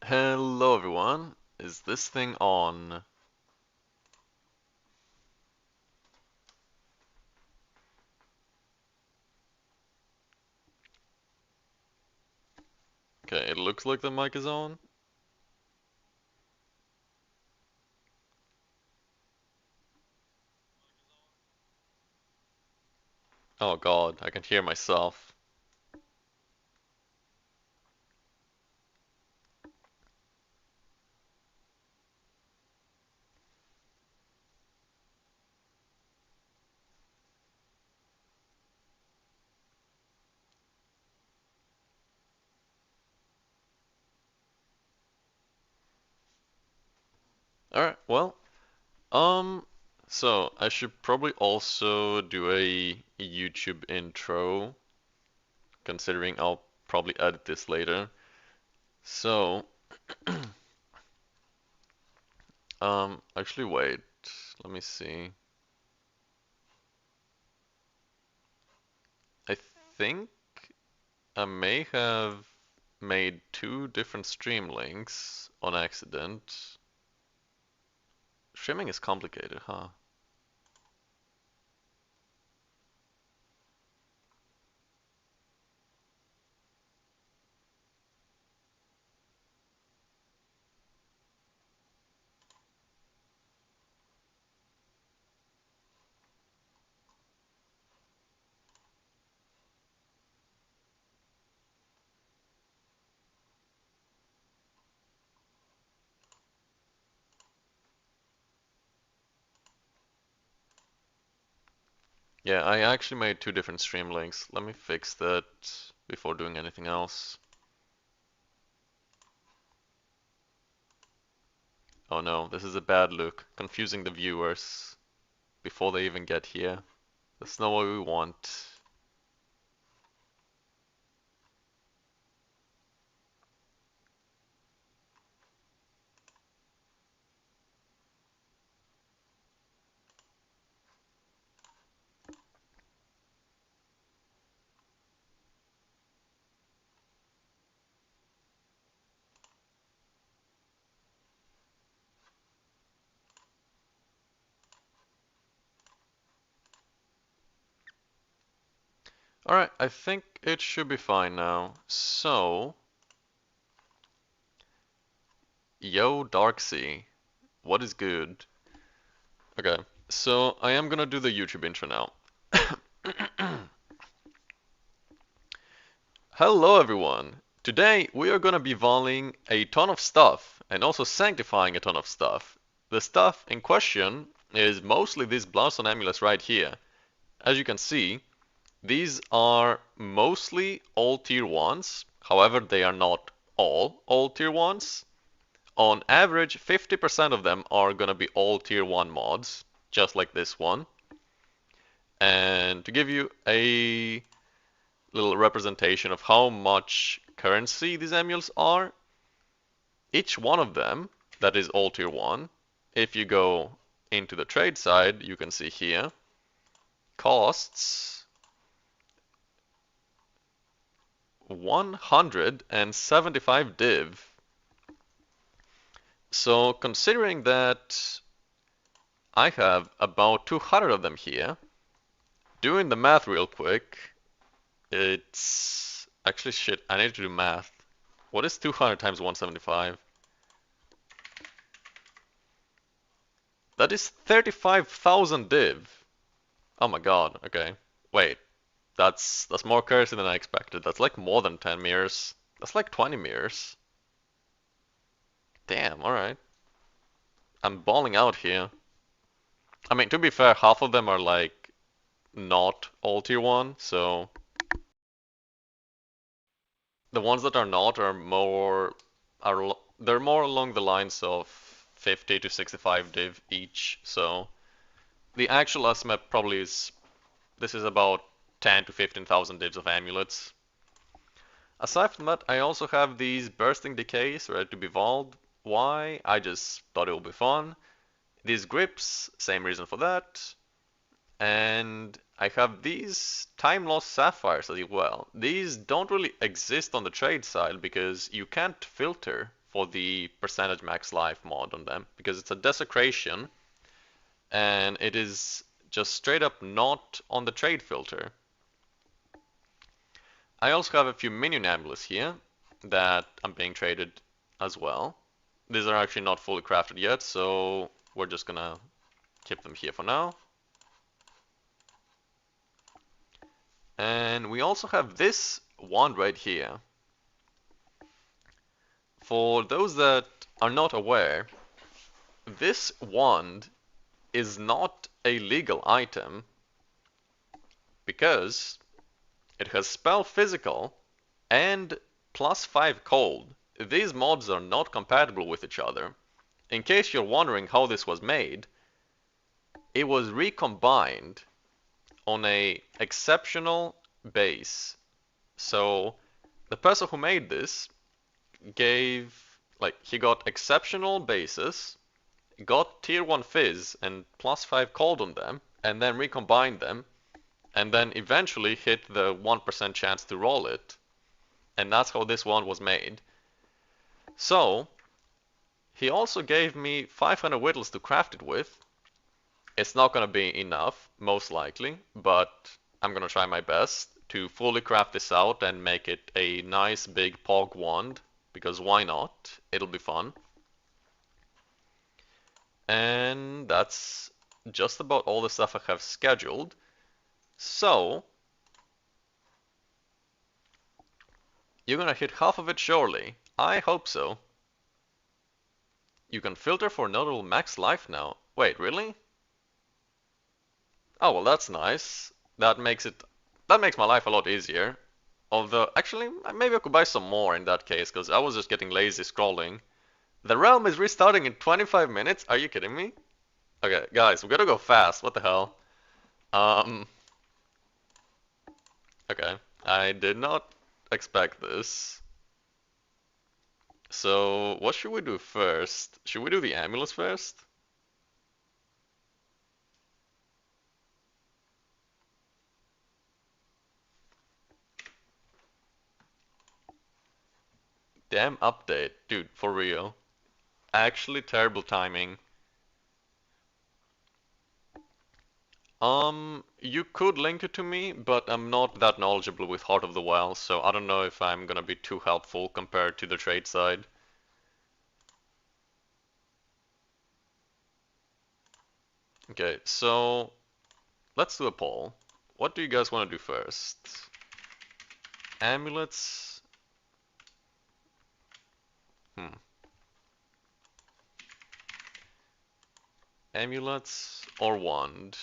Hello everyone, is this thing on? Okay, it looks like the mic is on. Oh god, I can hear myself. Alright, well, um, so I should probably also do a YouTube intro, considering I'll probably edit this later. So, actually wait, let me see. I think I may have made two different stream links on accident. Streaming is complicated, huh? Yeah, I actually made two different stream links. Let me fix that before doing anything else. Oh no, this is a bad look. Confusing the viewers before they even get here. That's not what we want. Alright, I think it should be fine now. So, yo Darksea, what is good? Okay, so I am gonna do the YouTube intro now. Hello everyone! Today we are gonna be volleying a ton of stuff and also sanctifying a ton of stuff. The stuff in question is mostly these Blossom amulets right here. As you can see, these are mostly all tier 1s, however they are not all tier 1s. On average, 50% of them are gonna be all tier 1 mods, just like this one. And to give you a little representation of how much currency these amulets are, each one of them, that is all tier 1, if you go into the trade side, you can see here, costs 175 div. So considering that I have about 200 of them here, doing the math real quick, it's actually shit, I need to do math. What is 200 times 175? That is 35,000 div. Oh my god, okay. Wait, that's more currency than I expected. That's like more than 10 mirrors. That's like 20 mirrors. Damn, alright. I'm balling out here. I mean, to be fair, half of them are like not all tier 1, so the ones that are not are more they're more along the lines of 50 to 65 div each, so the actual estimate probably is this is about 10 to 15,000 divs of amulets. Aside from that, I also have these bursting decays ready to be evolved. Why? I just thought it would be fun. These grips, same reason for that. And I have these time lost sapphires as well. These don't really exist on the trade side because you can't filter for the percentage max life mod on them because it's a desecration and it is just straight up not on the trade filter. I also have a few minion amulets here that I'm being traded as well. These are actually not fully crafted yet, so we're just gonna keep them here for now. And we also have this wand right here. For those that are not aware, this wand is not a legal item because it has spell physical and +5 cold. These mods are not compatible with each other. In case you're wondering how this was made, it was recombined on a exceptional base. So the person who made this he got exceptional bases, got tier 1 fizz and +5 cold on them, and then recombined them, and then eventually hit the 1% chance to roll it. And that's how this one was made. So he also gave me 500 whittles to craft it with. It's not going to be enough, most likely, but I'm going to try my best to fully craft this out and make it a nice big pog wand, because why not? It'll be fun. And that's just about all the stuff I have scheduled. So you're gonna hit half of it surely. I hope so. You can filter for notable max life now. Wait, really? Oh, well, that's nice. That makes my life a lot easier. Although, actually, maybe I could buy some more in that case, because I was just getting lazy scrolling. The realm is restarting in 25 minutes? Are you kidding me? Okay, guys, we gotta go fast. What the hell? Okay. I did not expect this. So, what should we do first? Should we do the amulets first? Damn update. Dude, for real. Actually terrible timing. You could link it to me, but I'm not that knowledgeable with Heart of the Well, so I don't know if I'm gonna be too helpful compared to the trade side. Okay, so let's do a poll. What do you guys want to do first? Amulets? Hmm. Amulets or wand?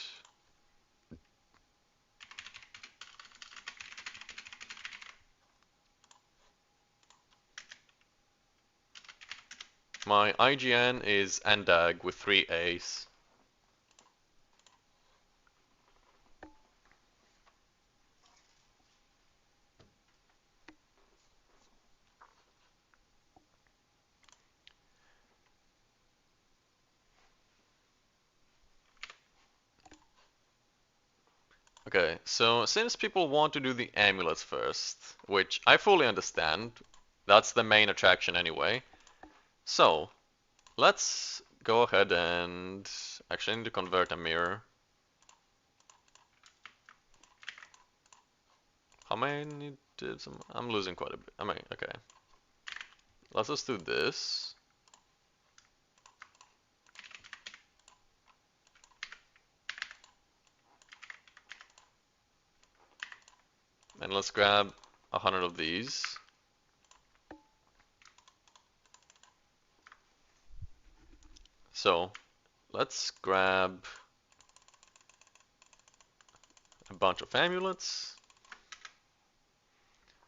My IGN is Andag with 3 A's. Okay, so since people want to do the amulets first, which I fully understand, that's the main attraction anyway. So, let's go ahead and actually I need to convert a mirror. How many did some? I'm losing quite a bit. Okay. Let's just do this. And let's grab 100 of these. So, let's grab a bunch of amulets.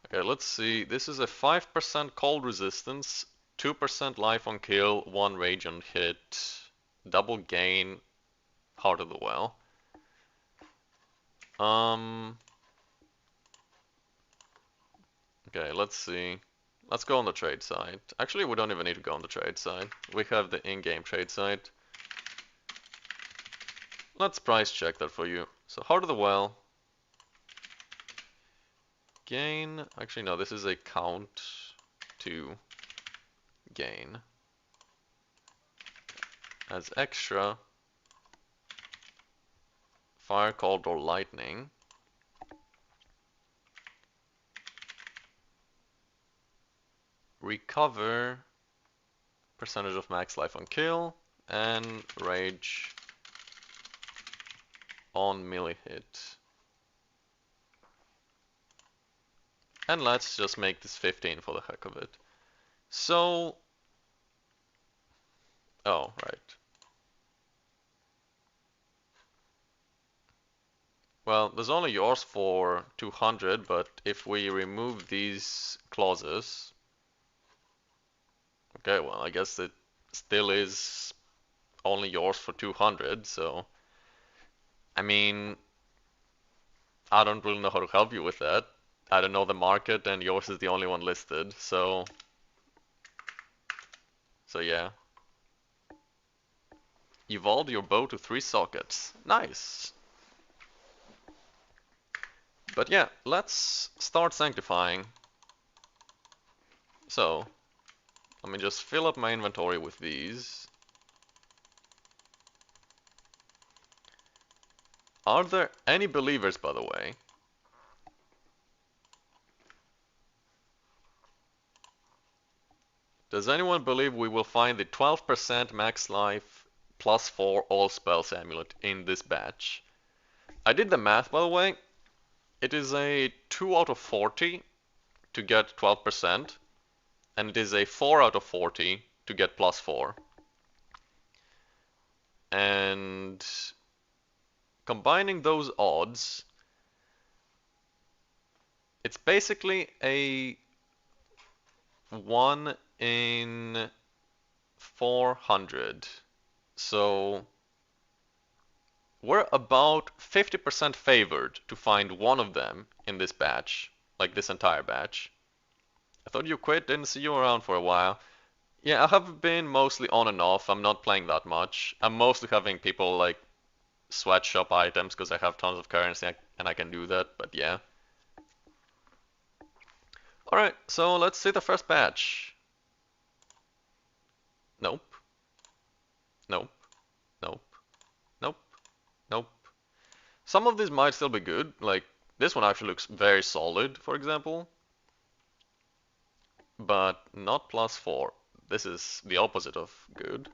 Okay, let's see. This is a 5% cold resistance, 2% life on kill, 1 rage on hit, double gain, Heart of the Well. Okay, let's see. Let's go on the trade side. Actually, we don't even need to go on the trade side. We have the in-game trade side. Let's price check that for you. So, Heart of the Well. Gain. Actually, no, this is a count 2. gain as extra fire, cold, or lightning. Recover percentage of max life on kill and rage on melee hit. And let's just make this 15 for the heck of it. So, oh, right. Well, there's only yours for 200, but if we remove these clauses, okay, well, I guess it still is only yours for 200, so, I mean, I don't really know how to help you with that. I don't know the market, and yours is the only one listed, so yeah. Evolve your bow to 3 sockets. Nice. But yeah, let's start sanctifying. So, let me just fill up my inventory with these. Are there any believers, by the way? Does anyone believe we will find the 12% max life +4 all spells amulet in this batch? I did the math, by the way. It is a 2 out of 40 to get 12%, and it is a 4 out of 40 to get +4. And combining those odds, it's basically a 1 in 400. So we're about 50% favored to find one of them in this batch, like this entire batch. I thought you quit, didn't see you around for a while. Yeah, I have been mostly on and off. I'm not playing that much. I'm mostly having people like sweatshop items because I have tons of currency and I can do that, but yeah. Alright, so let's see the first batch. Nope. Nope. Nope. Nope. Nope. Some of these might still be good, like this one actually looks very solid, for example. But not +4. This is the opposite of good.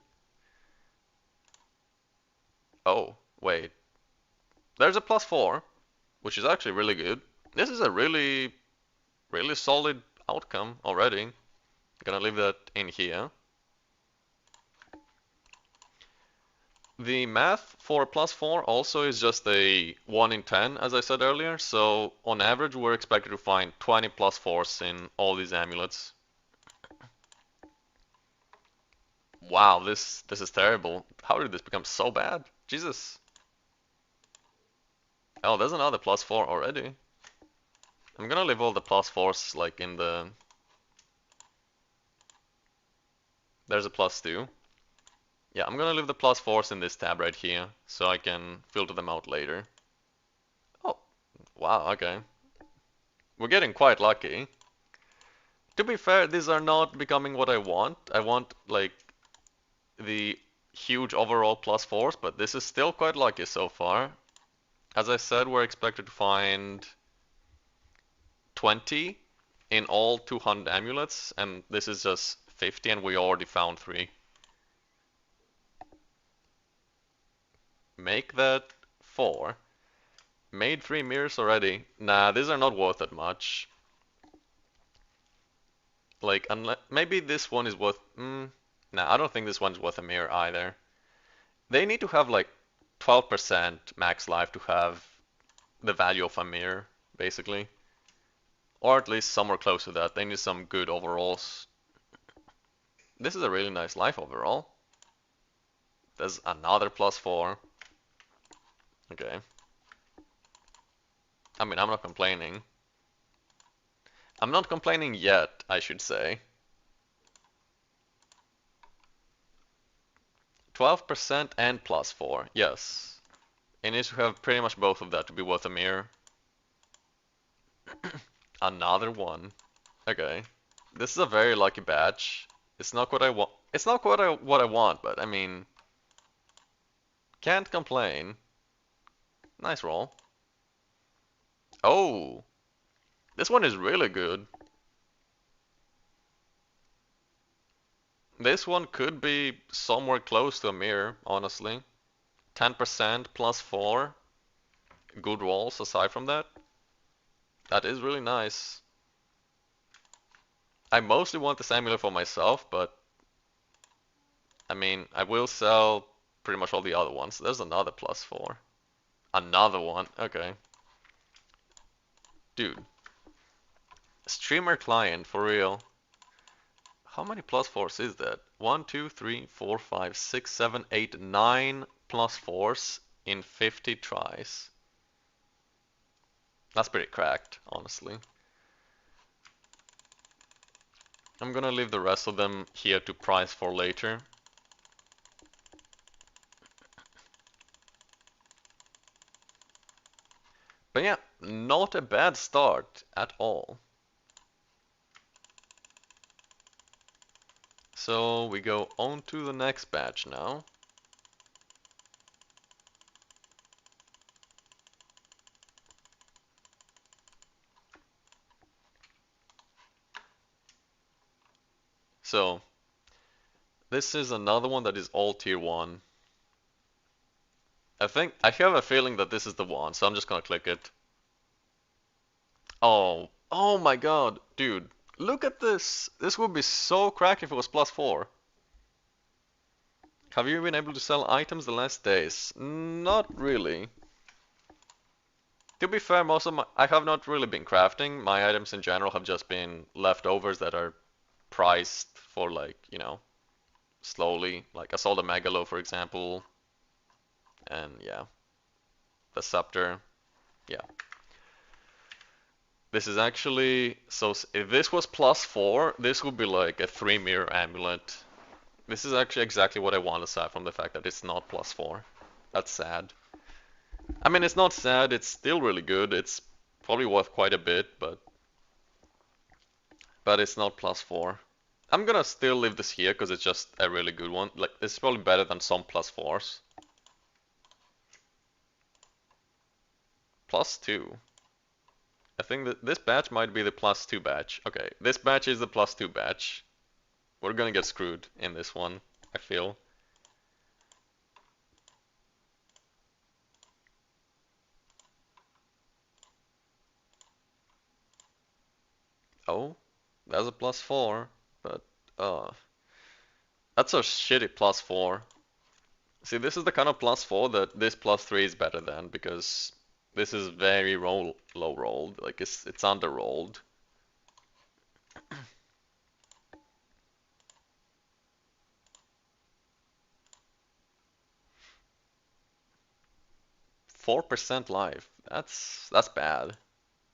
Oh, wait. There's a +4, which is actually really good. This is a really, really solid outcome already. Gonna leave that in here. The math for +4 also is just a 1 in 10, as I said earlier, so on average we're expected to find 20 +4s in all these amulets. Wow, this is terrible. How did this become so bad? Jesus. Oh, there's another +4 already. I'm gonna leave all the +4s like in the... There's a +2. Yeah, I'm gonna leave the +4s in this tab right here, so I can filter them out later. Oh, wow, okay. We're getting quite lucky. To be fair, these are not becoming what I want. I want, like, the huge overall +4s, but this is still quite lucky so far. As I said, we're expected to find 20 in all 200 amulets, and this is just 50, and we already found 3. Make that 4. Made 3 mirrors already. Nah, these are not worth that much. Like, unless maybe this one is worth. Nah, I don't think this one's worth a mirror either. They need to have like 12% max life to have the value of a mirror, basically. Or at least somewhere close to that. They need some good overalls. This is a really nice life overall. There's another +4. Okay. I mean, I'm not complaining. I'm not complaining yet, I should say. 12% and +4, yes. It needs to have pretty much both of that to be worth a mirror. Another one. Okay. This is a very lucky batch. It's not what I want. It's not what I want, but I mean, can't complain. Nice roll. Oh, this one is really good. This one could be somewhere close to a mirror, honestly. 10% plus 4. Good rolls aside from that. That is really nice. I mostly want this amulet for myself, but I mean, I will sell pretty much all the other ones. There's another plus 4. Another one. Okay. Dude, streamer client for real. How many plus 4s is that? 1, 2, 3, 4, 5, 6, 7, 8, 9 plus 4s in 50 tries. That's pretty cracked, honestly. I'm gonna leave the rest of them here to price for later. But yeah, not a bad start at all. So we go on to the next batch now. So this is another one that is all tier 1. I have a feeling that this is the one, so I'm just gonna click it. Oh my god, dude, look at this. This would be so cracked if it was plus 4. Have you been able to sell items the last days? Not really. To be fair, I have not really been crafting. My items in general have just been leftovers that are priced for like, slowly. Like I sold a Megalo, for example, and yeah, the Scepter. Yeah. This is actually, so if this was plus 4, this would be like a 3 mirror amulet. This is actually exactly what I want aside from the fact that it's not plus 4. That's sad. I mean, it's not sad, it's still really good. It's probably worth quite a bit, but it's not plus 4. I'm gonna still leave this here because it's just a really good one. Like, this is probably better than some plus 4s. Plus 2. I think that this batch might be the plus 2 batch. Okay, this batch is the plus 2 batch. We're gonna get screwed in this one, I feel. Oh, that's a plus 4, but uh, that's a shitty plus 4. See, this is the kind of plus 4 that this plus 3 is better than because this is very low rolled, like it's under rolled. 4% life. That's bad.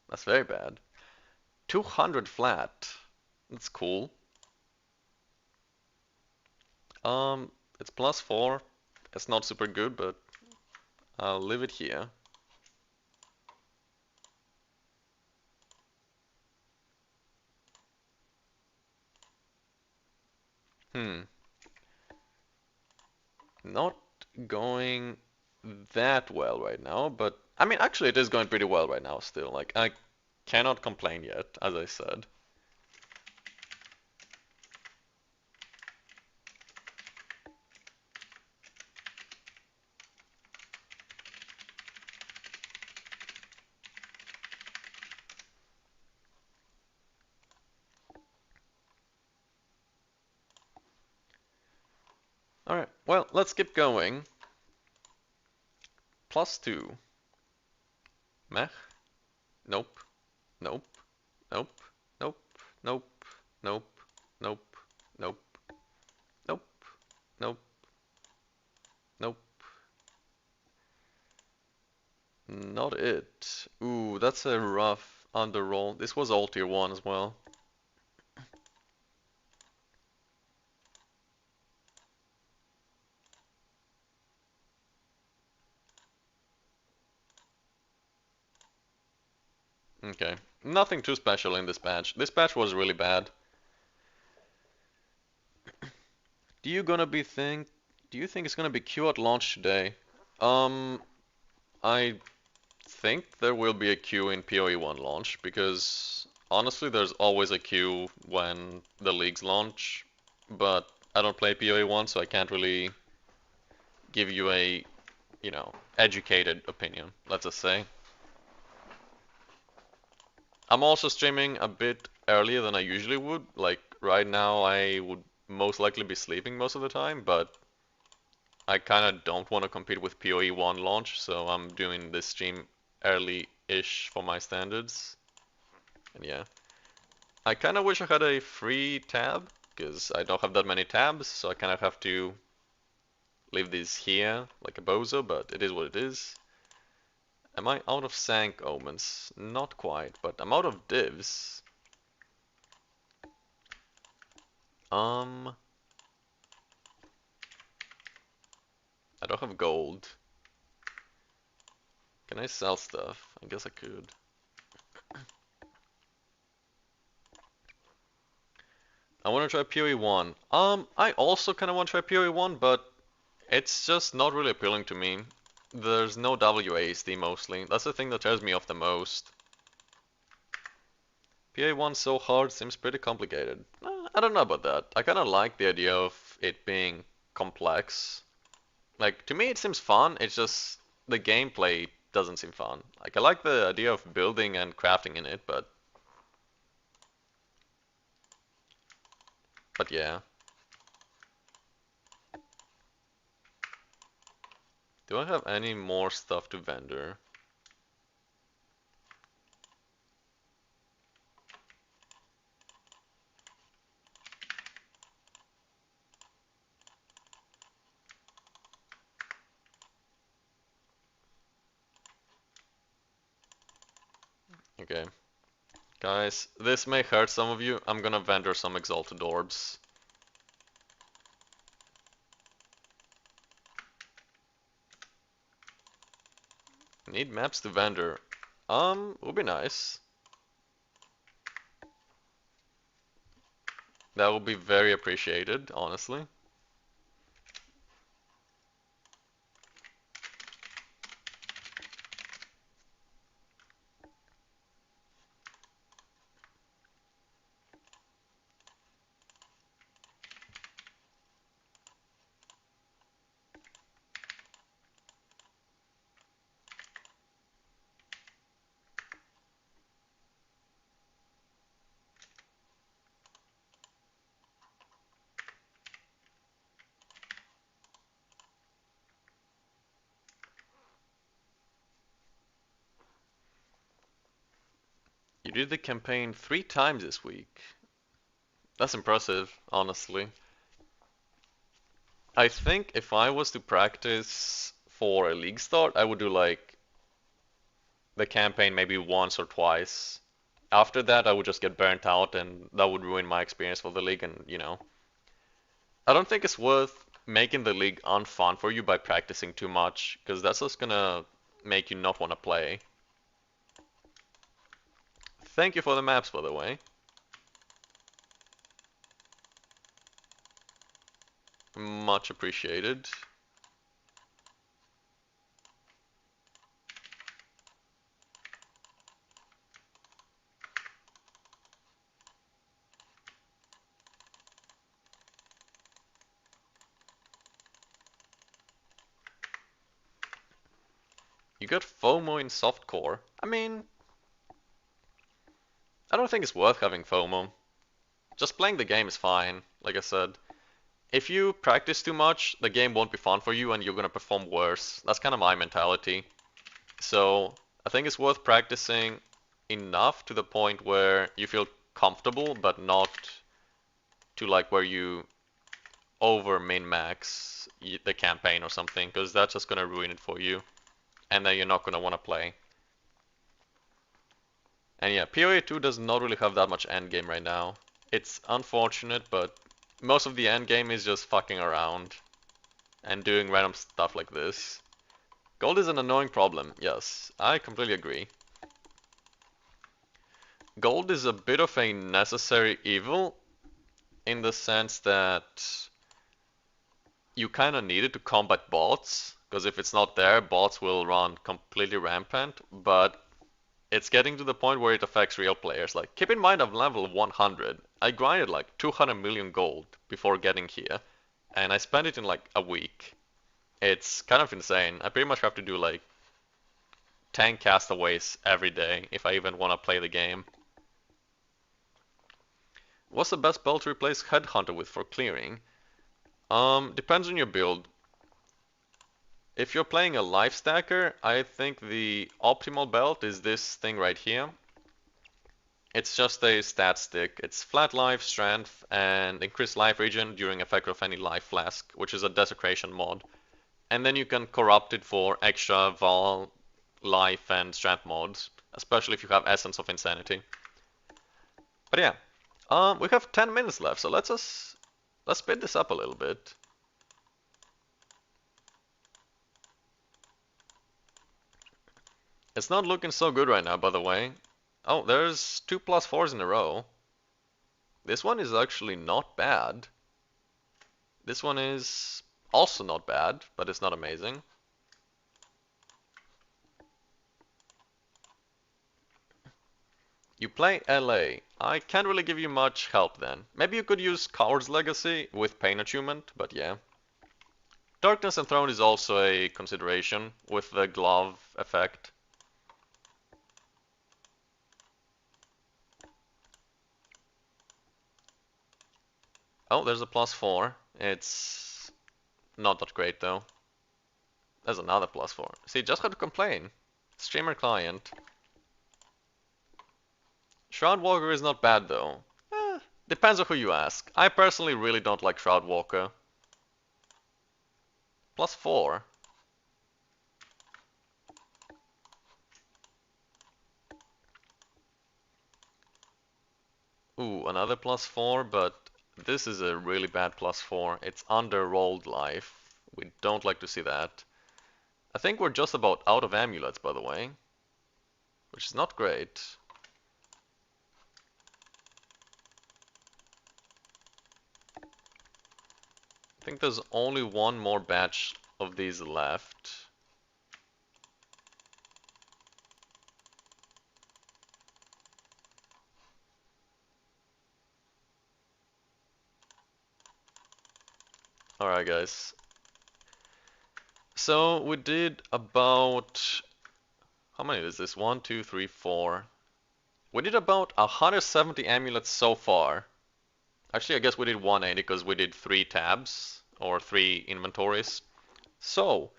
That's very bad. 200 flat. That's cool. Um, it's plus 4. It's not super good, but I'll leave it here. Hmm. Not going that well right now, but I mean, actually, it is going pretty well right now still. Like, I cannot complain yet, as I said. Alright, well, let's keep going. Plus 2. Meh. Nope. Nope. Nope. Nope. Nope. Nope. Nope. Nope. Nope. Nope. Nope. Not it. Ooh, that's a rough underroll. This was all tier 1 as well. Okay. Nothing too special in this batch. This batch was really bad. Do you gonna be think? Do you think it's gonna be queue at launch today? Um, I think there will be a queue in PoE 1 launch because honestly, there's always a queue when the leagues launch, but I don't play PoE 1, so I can't really give you a, educated opinion, let's just say. I'm also streaming a bit earlier than I usually would. Like right now, I would most likely be sleeping most of the time, but I kind of don't want to compete with PoE 1 launch, so I'm doing this stream early-ish for my standards. And yeah, I kind of wish I had a free tab, because I don't have that many tabs, so I kind of have to leave these here like a bozo, but it is what it is. Am I out of Sank omens? Not quite, but I'm out of divs. Um, I don't have gold. Can I sell stuff? I guess I could. I want to try PoE 1. I also kind of want to try PoE 1, but it's just not really appealing to me. There's no WASD mostly. That's the thing that tears me off the most. PoE 1 so hard seems pretty complicated. I don't know about that. I kind of like the idea of it being complex. Like, to me it seems fun, it's just the gameplay doesn't seem fun. Like, I like the idea of building and crafting in it, but yeah. Do I have any more stuff to vendor? Okay. Guys, this may hurt some of you. I'm gonna vendor some exalted orbs. Need maps to vendor. Would be nice. That would be very appreciated, honestly. You did the campaign 3 times this week. That's impressive, honestly. I think if I was to practice for a league start, I would do like the campaign maybe once or twice. After that, I would just get burnt out and that would ruin my experience for the league and, I don't think it's worth making the league unfun for you by practicing too much, because that's just gonna make you not want to play. Thank you for the maps, by the way. Much appreciated. You got FOMO in softcore. I mean, I don't think it's worth having FOMO. Just playing the game is fine, like I said. If you practice too much, the game won't be fun for you and you're gonna perform worse. That's kind of my mentality. So I think it's worth practicing enough to the point where you feel comfortable, but not to like where you over min-max the campaign or something, because that's just gonna ruin it for you, and then you're not gonna want to play. And yeah, PoE 2 does not really have that much endgame right now. It's unfortunate, but most of the endgame is just fucking around and doing random stuff like this. Gold is an annoying problem, yes, I completely agree. Gold is a bit of a necessary evil in the sense that you kind of need it to combat bots, because if it's not there, bots will run completely rampant, but it's getting to the point where it affects real players. Like, keep in mind I'm level 100. I grinded like 200 million gold before getting here, and I spent it in like a week. It's kind of insane. I pretty much have to do like 10 castaways every day if I even want to play the game. What's the best belt to replace Headhunter with for clearing? Depends on your build. If you're playing a life stacker, I think the optimal belt is this thing right here. It's just a stat stick. It's flat life, strength, and increased life regen during effect of any life flask, which is a desecration mod. And then you can corrupt it for extra Val, life, and strength mods, especially if you have Essence of Insanity. But yeah, we have 10 minutes left, so let's speed this up a little bit. It's not looking so good right now, by the way. Oh, there's 2+4s in a row. This one is actually not bad. This one is also not bad, but it's not amazing. You play LA. I can't really give you much help then. Maybe you could use Coward's Legacy with Pain Attunement, but yeah. Darkness Enthroned is also a consideration with the glove effect. Oh, there's a +4. It's not that great though. There's another +4. See, just had to complain. Streamer client. Shroud Walker is not bad though. Depends on who you ask. I personally really don't like Shroud Walker. +4. Ooh, another +4, but this is a really bad +4. It's under rolled life. We don't like to see that. I think we're just about out of amulets, by the way, which is not great. I think there's only one more batch of these left. Alright, guys. So we did about... How many is this? 1, 2, 3, 4. We did about 170 amulets so far. Actually, I guess we did 180 because we did 3 tabs or 3 inventories. So,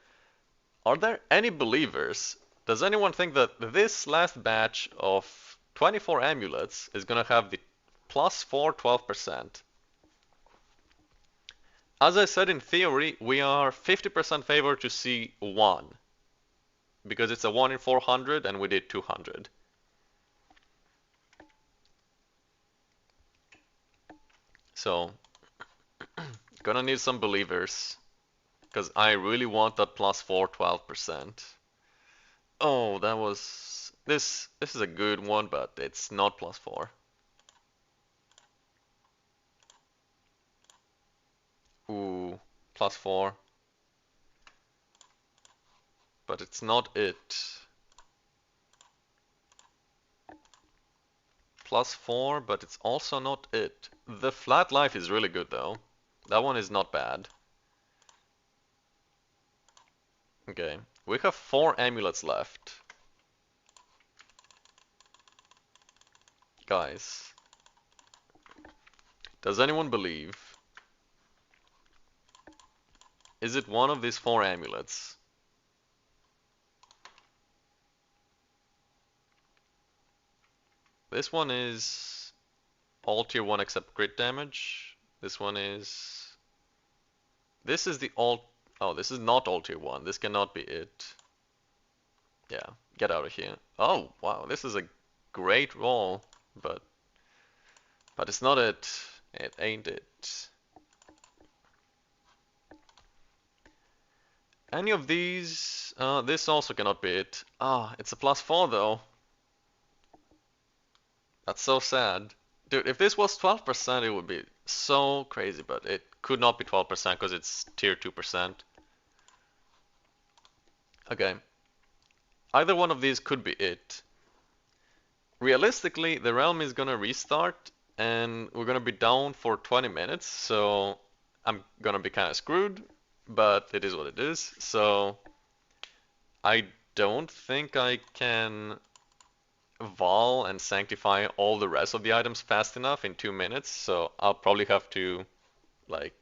are there any believers? Does anyone think that this last batch of 24 amulets is gonna have the +4 12%? As I said, in theory, we are 50% favored to see 1 because it's a 1 in 400 and we did 200. So, gonna need some believers because I really want that +4 12%. Oh, that was this is a good one, but it's not +4. Ooh, +4. But it's not it. +4, but it's also not it. The flat life is really good though. That one is not bad. Okay, we have 4 amulets left. Guys, does anyone believe? Is it one of these 4 amulets? This one is all tier 1 except crit damage. This one is... This is the all... Oh, this is not all tier 1. This cannot be it. Yeah, get out of here. Oh, wow, this is a great roll, but it's not it. It ain't it. Any of these? This also cannot be it. Ah, it's a +4 though. That's so sad. Dude, if this was 12%, it would be so crazy, but it could not be 12% because it's tier 2%. Okay, either one of these could be it. Realistically, the realm is gonna restart and we're gonna be down for 20 minutes, so I'm gonna be kind of screwed, but it is what it is. So I don't think I can Vol and sanctify all the rest of the items fast enough in 2 minutes, so I'll probably have to like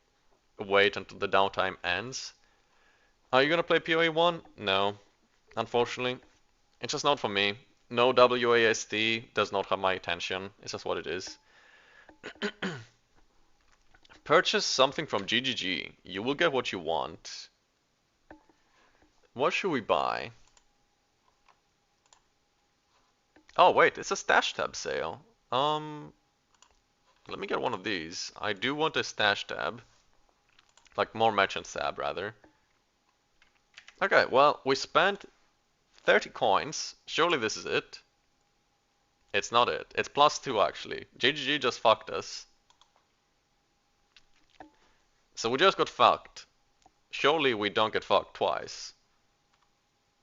wait until the downtime ends. Are you gonna play PoE 1? No, unfortunately. It's just not for me. No WASD does not have my attention. It's just what it is. Purchase something from GGG. You will get what you want. What should we buy? Oh wait, it's a stash tab sale. Let me get one of these. I do want a stash tab. Like more merchant tab rather. Okay, well, we spent 30 coins. Surely this is it. It's not it. It's +2 actually. GGG just fucked us. So we just got fucked. Surely we don't get fucked twice.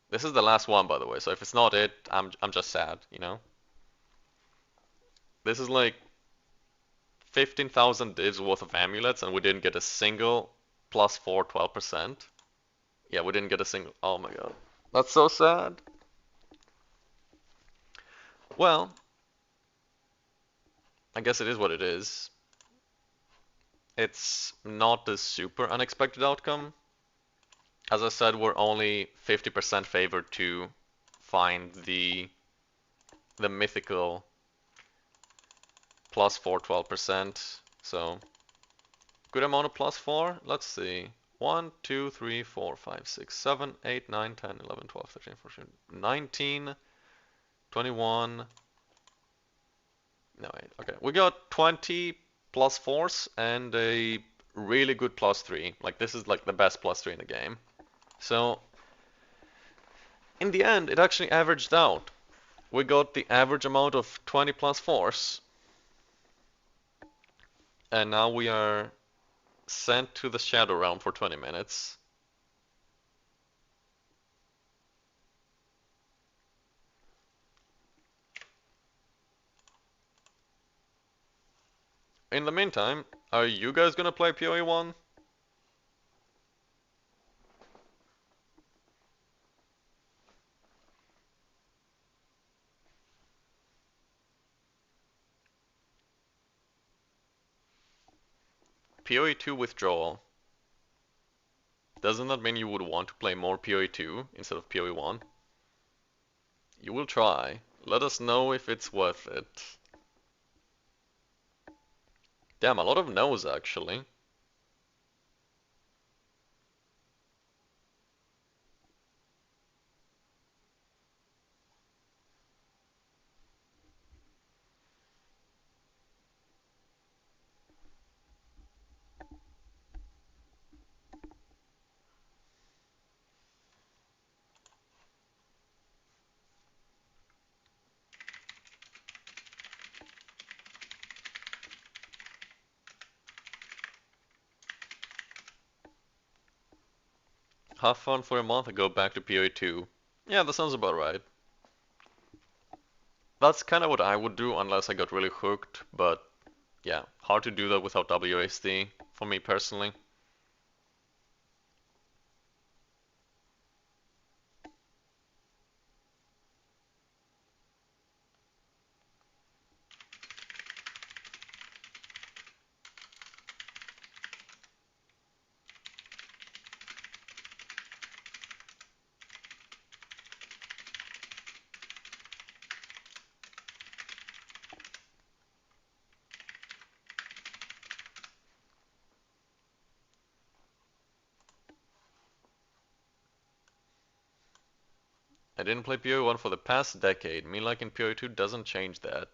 This is the last one, by the way, so if it's not it, I'm just sad, you know? This is like 15,000 divs worth of amulets and we didn't get a single +4 12%. Yeah, we didn't get a single. Oh my god. That's so sad. Well, I guess it is what it is. It's not a super unexpected outcome. As I said, we're only 50% favored to find the mythical +4 12%. So good amount of +4. Let's see. 1, 2, 3, 4, 5, 6, 7, 8, 9, 10, 11, 12, 13, 14, 19, 21. No, wait. Okay. We got 20 +4s and a really good +3. Like, this is like the best +3 in the game. So, in the end, it actually averaged out. We got the average amount of 20 +4s. And now we are sent to the Shadow Realm for 20 minutes. In the meantime, are you guys gonna play PoE 1? PoE 2 withdrawal. Doesn't that mean you would want to play more PoE 2 instead of PoE 1? You will try. Let us know if it's worth it. Damn, a lot of no's actually. Have fun for a month and go back to PoE 2. Yeah, that sounds about right. That's kind of what I would do unless I got really hooked, but yeah, hard to do that without WASD for me personally. I didn't play PoE 1 for the past decade. Me liking PoE 2 doesn't change that.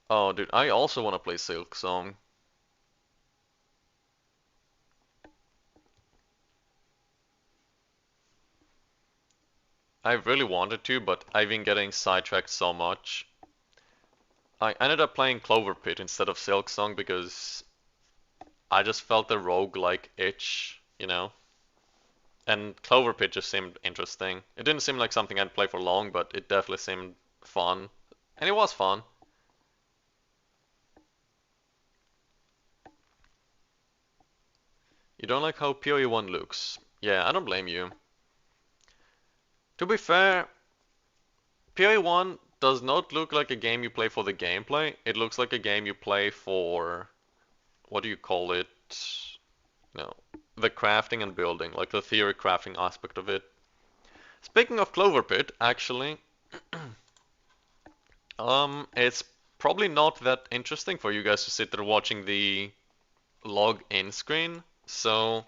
Oh, dude, I also want to play Silk Song. I really wanted to, but I've been getting sidetracked so much. I ended up playing Clover Pit instead of Silk Song because I just felt the roguelike itch, you know? And Clover Pit just seemed interesting. It didn't seem like something I'd play for long, but it definitely seemed fun. And it was fun. You don't like how PoE 1 looks. Yeah, I don't blame you. To be fair, PoE 1 does not look like a game you play for the gameplay. It looks like a game you play for, what do you call it? No, the crafting and building, like the theory crafting aspect of it. Speaking of Clover Pit, actually, it's probably not that interesting for you guys to sit there watching the log in screen. So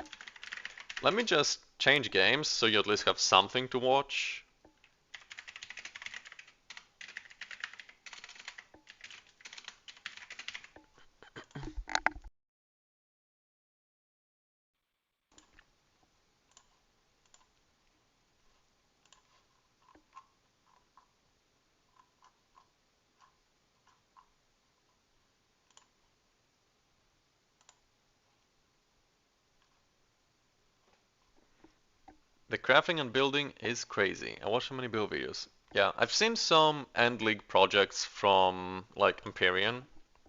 let me just change games so you at least have something to watch. The crafting and building is crazy. I watched so many build videos. Yeah, I've seen some End League projects from like Empyrean,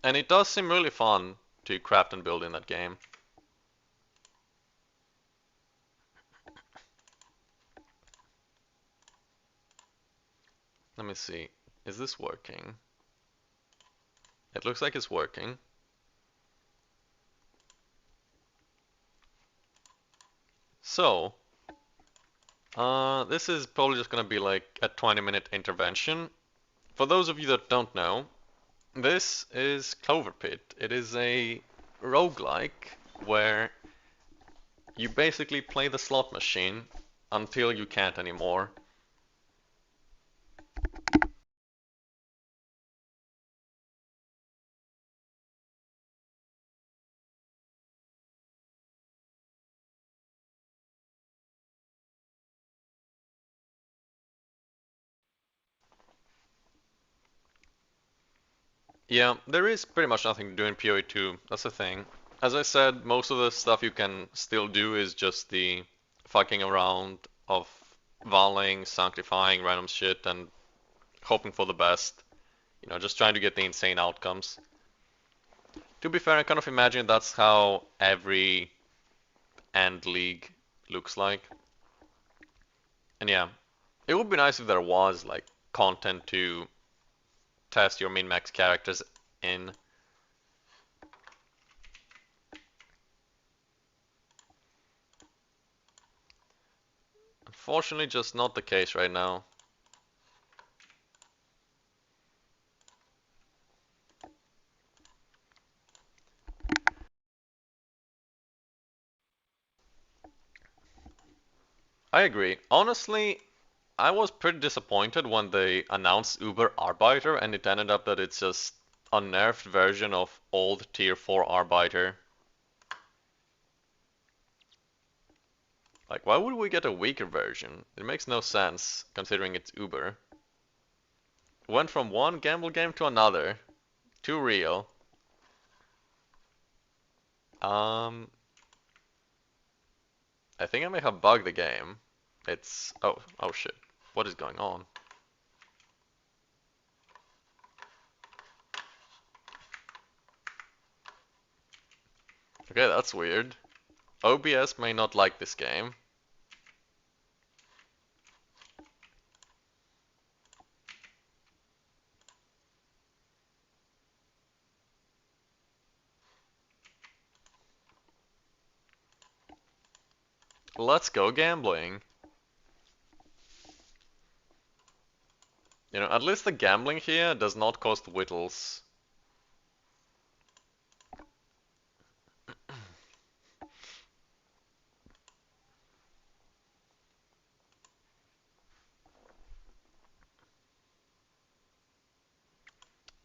and it does seem really fun to craft and build in that game. Let me see. Is this working? It looks like it's working. So, this is probably just gonna be like a 20-minute intervention. For those of you that don't know, this is Clover Pit. It is a roguelike where you basically play the slot machine until you can't anymore. Yeah, there is pretty much nothing to do in PoE 2. That's the thing. As I said, most of the stuff you can still do is just the fucking around of Vaaling, sanctifying random shit, and hoping for the best. You know, just trying to get the insane outcomes. To be fair, I kind of imagine that's how every End League looks like. And yeah, it would be nice if there was like content to test your min-max characters in. Unfortunately, just not the case right now. I agree. Honestly, I was pretty disappointed when they announced Uber Arbeiter and it ended up that it's just a nerfed version of old tier 4 Arbeiter. Like, why would we get a weaker version? It makes no sense, considering it's Uber. Went from one gamble game to another. Too real. Um, I think I may have bugged the game. It's... oh shit. What is going on? Okay, that's weird. OBS may not like this game. Let's go gambling. You know, at least the gambling here does not cost whittles.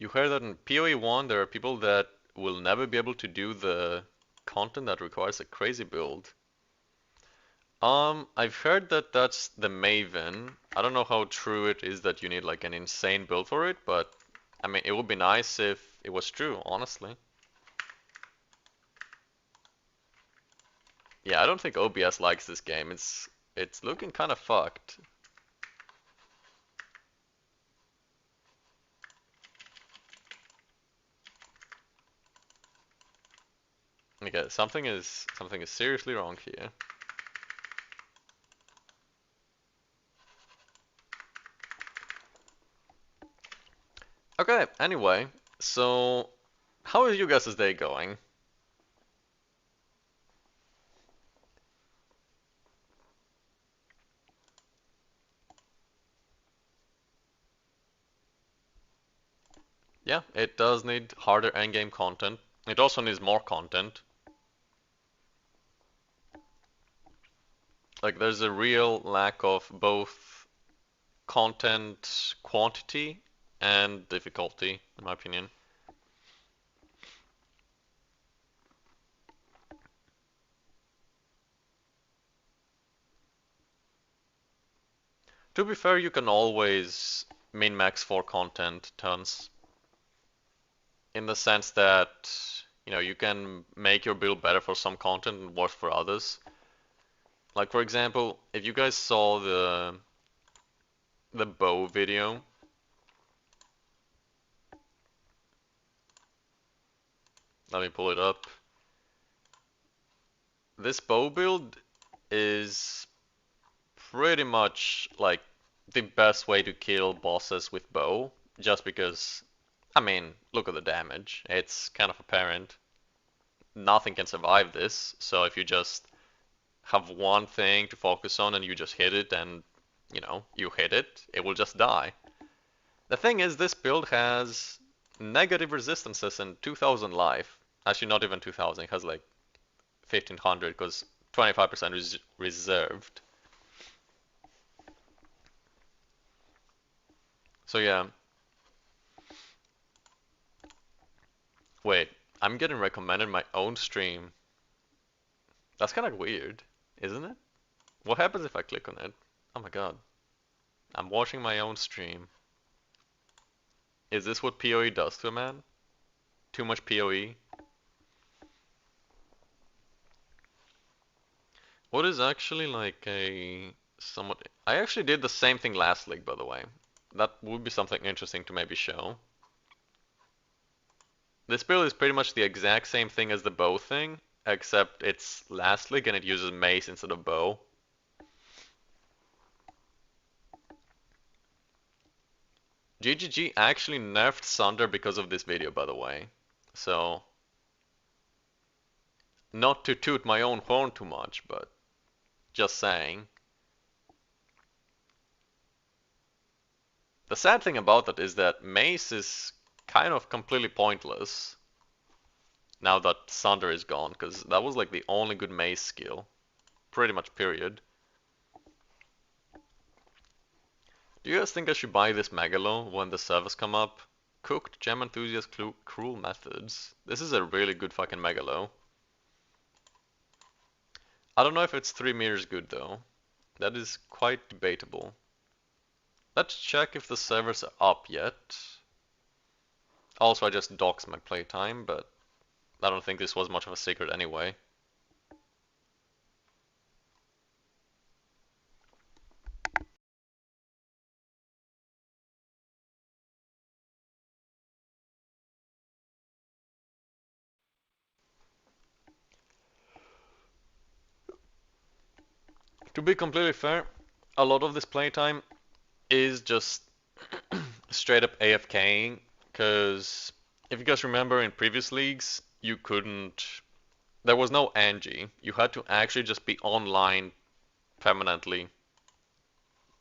You heard that in PoE 1 there are people that will never be able to do the content that requires a crazy build. I've heard that that's the Maven. I don't know how true it is that you need like an insane build for it, but I mean, it would be nice if it was true, honestly. Yeah, I don't think OBS likes this game. It's looking kind of fucked. Okay, something is seriously wrong here. Okay, anyway, so how is you guys' day going? Yeah, it does need harder endgame content. It also needs more content. Like there's a real lack of both content quantity and difficulty, in my opinion. To be fair, you can always min-max for content tons, in the sense that, you can make your build better for some content and worse for others. Like for example, if you guys saw the bow video, let me pull it up. This bow build is pretty much like the best way to kill bosses with bow, just because, I mean, look at the damage. It's kind of apparent. Nothing can survive this, so if you just have one thing to focus on and you just hit it and, you hit it, it will just die. The thing is, this build has negative resistances and 2000 life. Actually, not even 2000, it has like 1500 because 25% is reserved. So yeah, wait, I'm getting recommended my own stream. That's kind of weird, isn't it? What happens if I click on it? Oh my god, I'm watching my own stream. Is this what PoE does to a man? Too much PoE? What is actually like a somewhat... I actually did the same thing last league, by the way. That would be something interesting to maybe show. This build is pretty much the exact same thing as the bow thing, except it's last league and it uses mace instead of bow. GGG actually nerfed Sunder because of this video, by the way. So, not to toot my own horn too much, but just saying. The sad thing about that is that mace is kind of completely pointless now that Sunder is gone, because that was like the only good mace skill. Pretty much, period. Do you guys think I should buy this Megalo when the servers come up? Cooked Gem Enthusiast Cruel Methods. This is a really good fucking Megalo. I don't know if it's 3 meters good though. That is quite debatable. Let's check if the servers are up yet. Also, I just doxed my playtime, but I don't think this was much of a secret anyway. To be completely fair, a lot of this playtime is just straight up AFKing, because if you guys remember in previous leagues, you couldn't, there was no Angie. You had to actually just be online permanently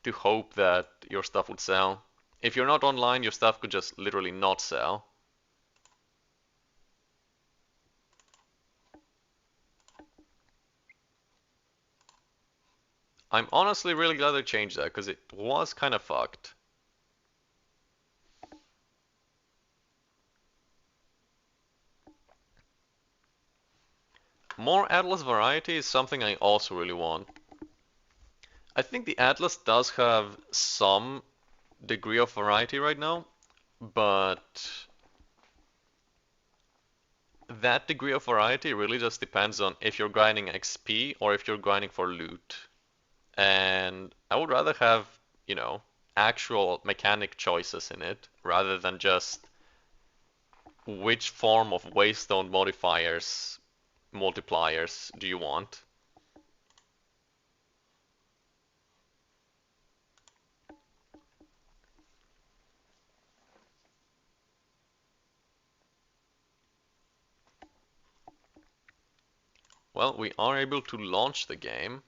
to hope that your stuff would sell. If you're not online, your stuff could just literally not sell. I'm honestly really glad they changed that, because it was kind of fucked. More Atlas variety is something I also really want. I think the Atlas does have some degree of variety right now, but that degree of variety really just depends on if you're grinding XP or if you're grinding for loot. And I would rather have, you know, actual mechanic choices in it rather than just which form of waystone modifiers multipliers do you want. Well, we are able to launch the game.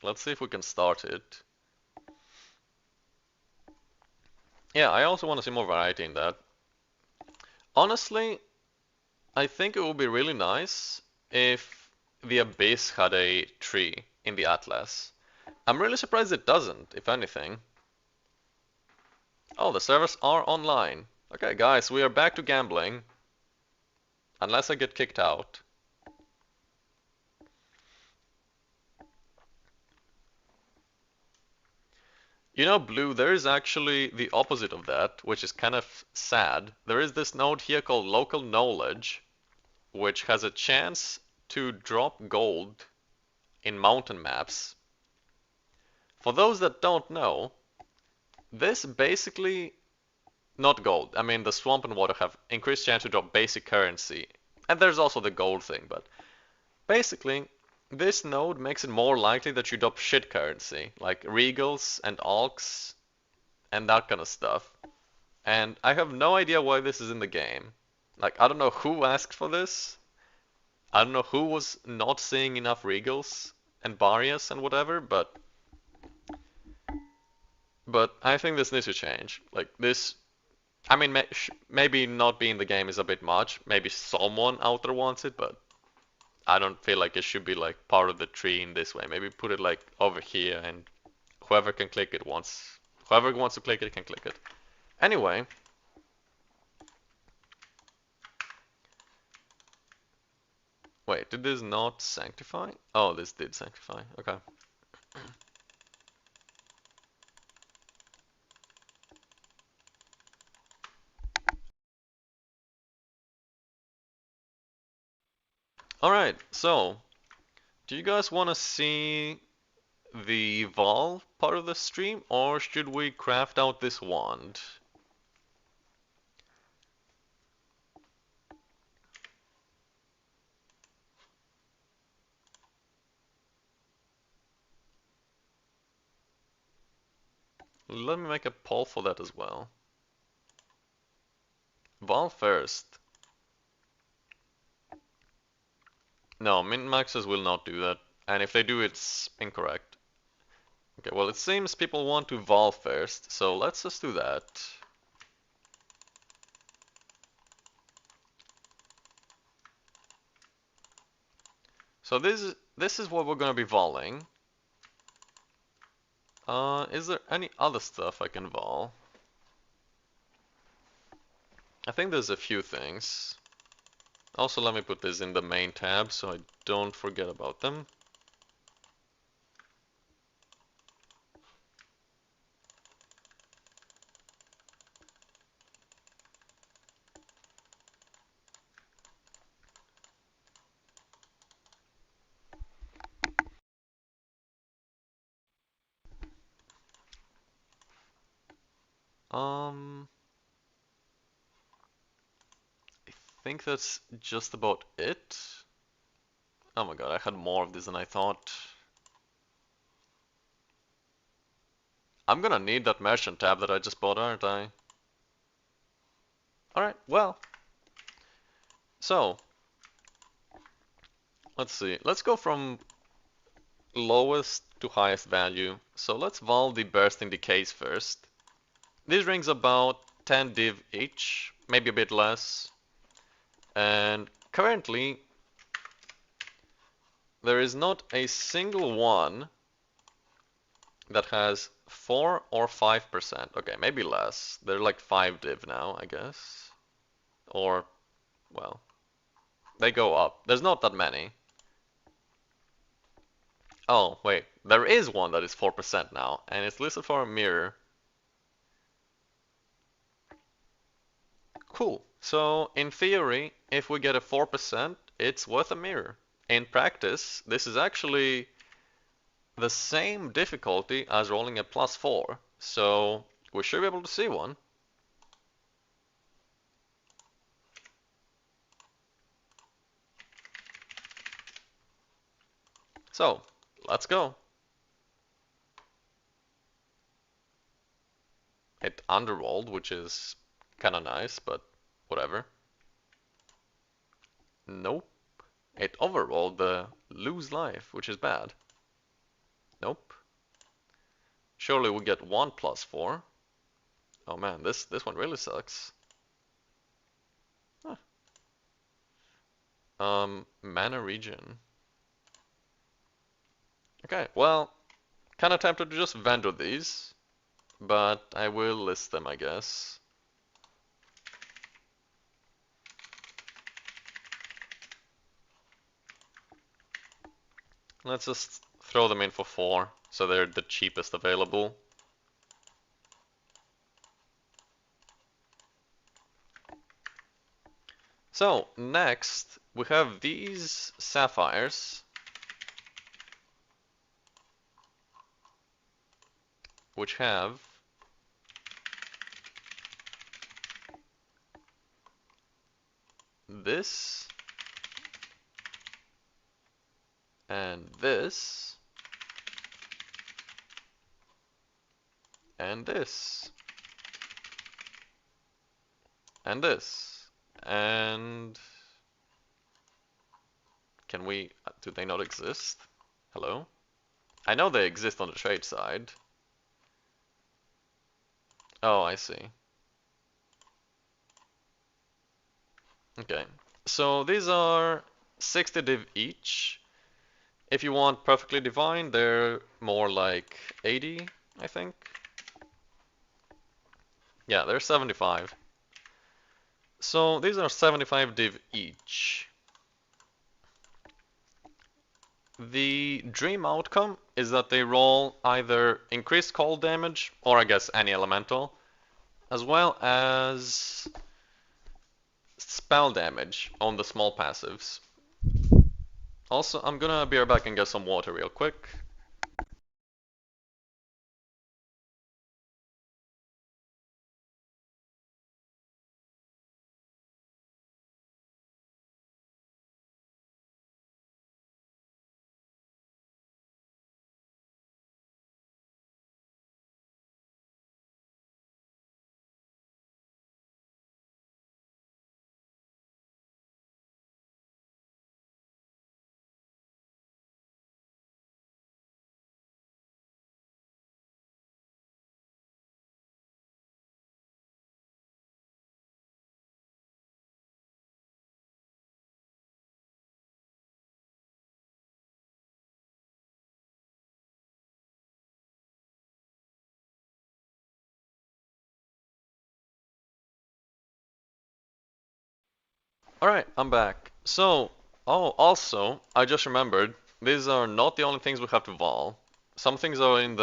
Let's see if we can start it. Yeah, I also want to see more variety in that. Honestly, I think it would be really nice if the Abyss had a tree in the Atlas. I'm really surprised it doesn't, if anything. Oh, the servers are online. Okay, guys, we are back to gambling. Unless I get kicked out. You know, Blue, there is actually the opposite of that, which is kind of sad. There is this node here called Local Knowledge, which has a chance to drop gold in mountain maps. For those that don't know, this basically, not gold, I mean the swamp and water have increased chance to drop basic currency. And there's also the gold thing, but basically, this node makes it more likely that you drop shit currency, like regals and alks and that kind of stuff. And I have no idea why this is in the game. Like, I don't know who asked for this. I don't know who was not seeing enough regals and barriers and whatever, but I think this needs to change. Like this, I mean, maybe not being in the game is a bit much. Maybe someone out there wants it, but I don't feel like it should be like part of the tree in this way. Maybe put it like over here, and whoever can click it wants. Whoever wants to click it can click it. Anyway, wait, did this not sanctify? Oh, this did sanctify. Okay. Alright, so do you guys want to see the Vol part of the stream, or should we craft out this wand? Let me make a poll for that as well. Vol first. No, min-maxers will not do that, and if they do, it's incorrect. Okay, well, it seems people want to Vol first, so let's just do that. So this is what we're gonna be voling. Is there any other stuff I can vol? I think there's a few things. Also, let me put this in the main tab so I don't forget about them. I think that's just about it. Oh my god, I had more of this than I thought. I'm gonna need that merchant tab that I just bought, aren't I? Alright, well. So, let's see. Let's go from lowest to highest value. So let's vol the bursting decays first. These rings about 10 div each, maybe a bit less. And currently, there is not a single one that has 4 or 5%. Okay, maybe less. They're like 5 div now, I guess. Or, well, they go up. There's not that many. Oh, wait, there is one that is 4% now, and it's listed for a mirror. Cool. So, in theory, if we get a 4%, it's worth a mirror. In practice, this is actually the same difficulty as rolling a +4, so we should be able to see one. So, let's go. It underrolled, which is kind of nice, but whatever. Nope. It overrolled the lose life, which is bad. Nope. Surely we get 1 +4. Oh man, this one really sucks. Huh. Mana region. Okay, well, kind of tempted to just vendor these, but I will list them, I guess. Let's just throw them in for 4, so they're the cheapest available. So, next, we have these sapphires, which have this, and this, and this, and this, and can we, do they not exist? Hello? I know they exist on the trade side. Oh, I see. Okay, so these are 60 div each. If you want perfectly divine, they're more like 80, I think. Yeah, they're 75. So these are 75 div each. The dream outcome is that they roll either increased cold damage, or I guess any elemental, as well as spell damage on the small passives. Also, I'm gonna be right back and get some water real quick. Alright, I'm back. So, oh, also, I just remembered, these are not the only things we have to vol. Some things are in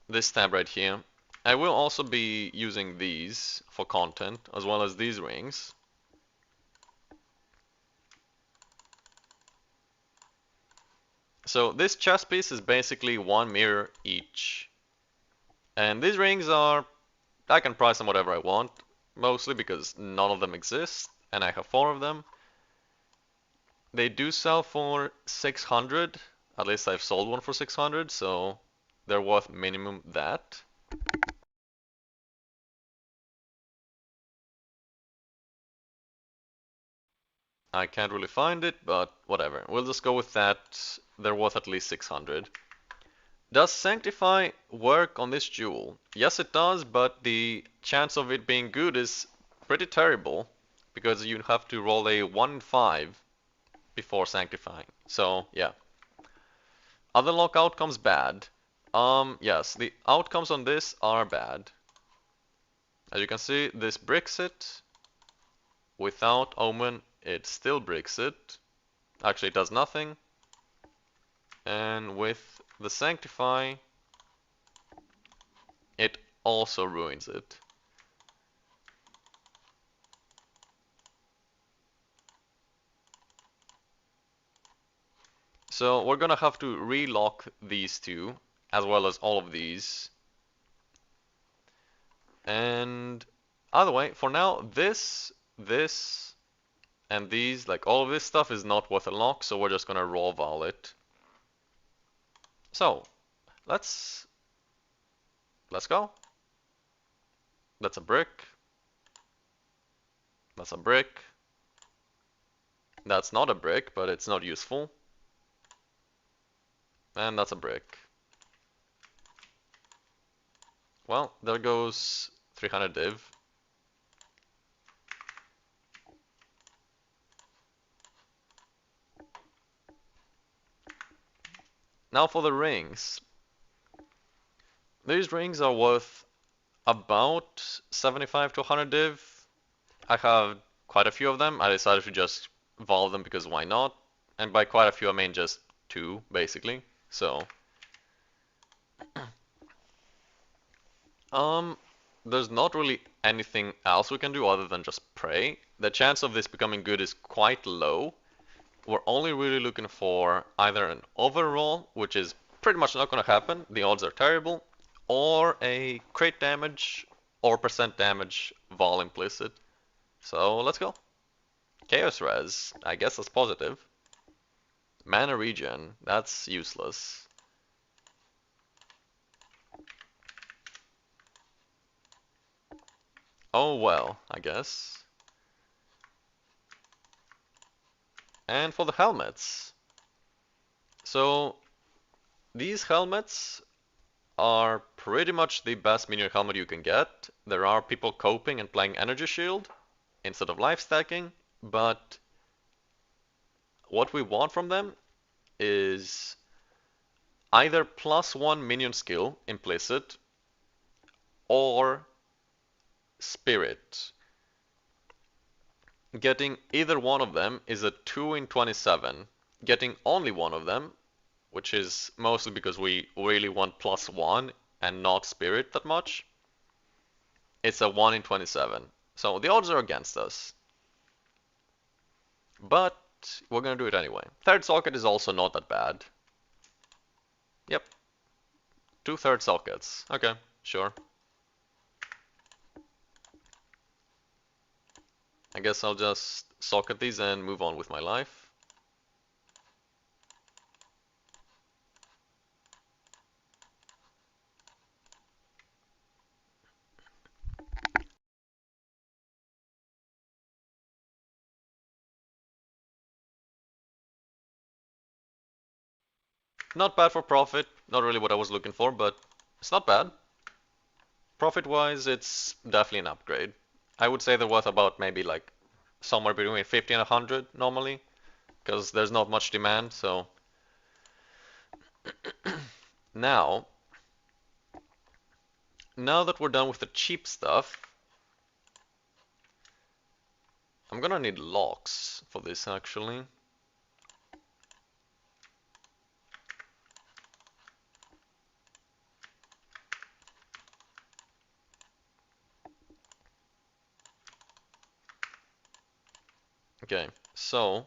this tab right here. I will also be using these for content, as well as these rings. So this chest piece is basically one mirror each. And these rings are, I can price them whatever I want, mostly because none of them exist, and I have 4 of them. They do sell for 600, at least I've sold one for 600, so they're worth minimum that. I can't really find it, but whatever. We'll just go with that. They're worth at least 600. Does Sanctify work on this jewel? Yes, it does, but the chance of it being good is pretty terrible, because you have to roll a 1 in 5 before Sanctifying. So, yeah. Other lock outcomes bad. Yes, the outcomes on this are bad. As you can see, this bricks it. Without Omen, it still bricks it. Actually, it does nothing. And with the Sanctify, it also ruins it. So we're gonna have to relock these two, as well as all of these. And either way, for now, this, and these, like all of this stuff is not worth a lock, so we're just gonna raw val it. So let's go. That's a brick. That's a brick. That's not a brick, but it's not useful. And that's a brick. Well, there goes 300 div. Now for the rings. These rings are worth about 75 to 100 div. I have quite a few of them. I decided to just vol them because why not? And by quite a few I mean just two, basically. So, there's not really anything else we can do other than just pray. The chance of this becoming good is quite low. We're only really looking for either an overroll, which is pretty much not going to happen, the odds are terrible, or a crit damage or percent damage vol implicit. So let's go. Chaos Res, I guess that's positive. Mana regen, that's useless. Oh well, I guess. And for the helmets. So these helmets are pretty much the best minion helmet you can get. There are people coping and playing Energy Shield instead of life stacking, but what we want from them is either +1 minion skill implicit or spirit. Getting either one of them is a 2 in 27. Getting only one of them, which is mostly because we really want +1 and not spirit that much, it's a 1 in 27. So the odds are against us. But we're gonna do it anyway. Third socket is also not that bad. Yep. 2 third sockets. Okay, sure. I guess I'll just socket these and move on with my life. Not bad for profit, not really what I was looking for, but it's not bad. Profit-wise, it's definitely an upgrade. I would say they're worth about maybe like somewhere between 50 and 100 normally, because there's not much demand, so. Now that we're done with the cheap stuff, I'm gonna need locks for this actually. Okay, so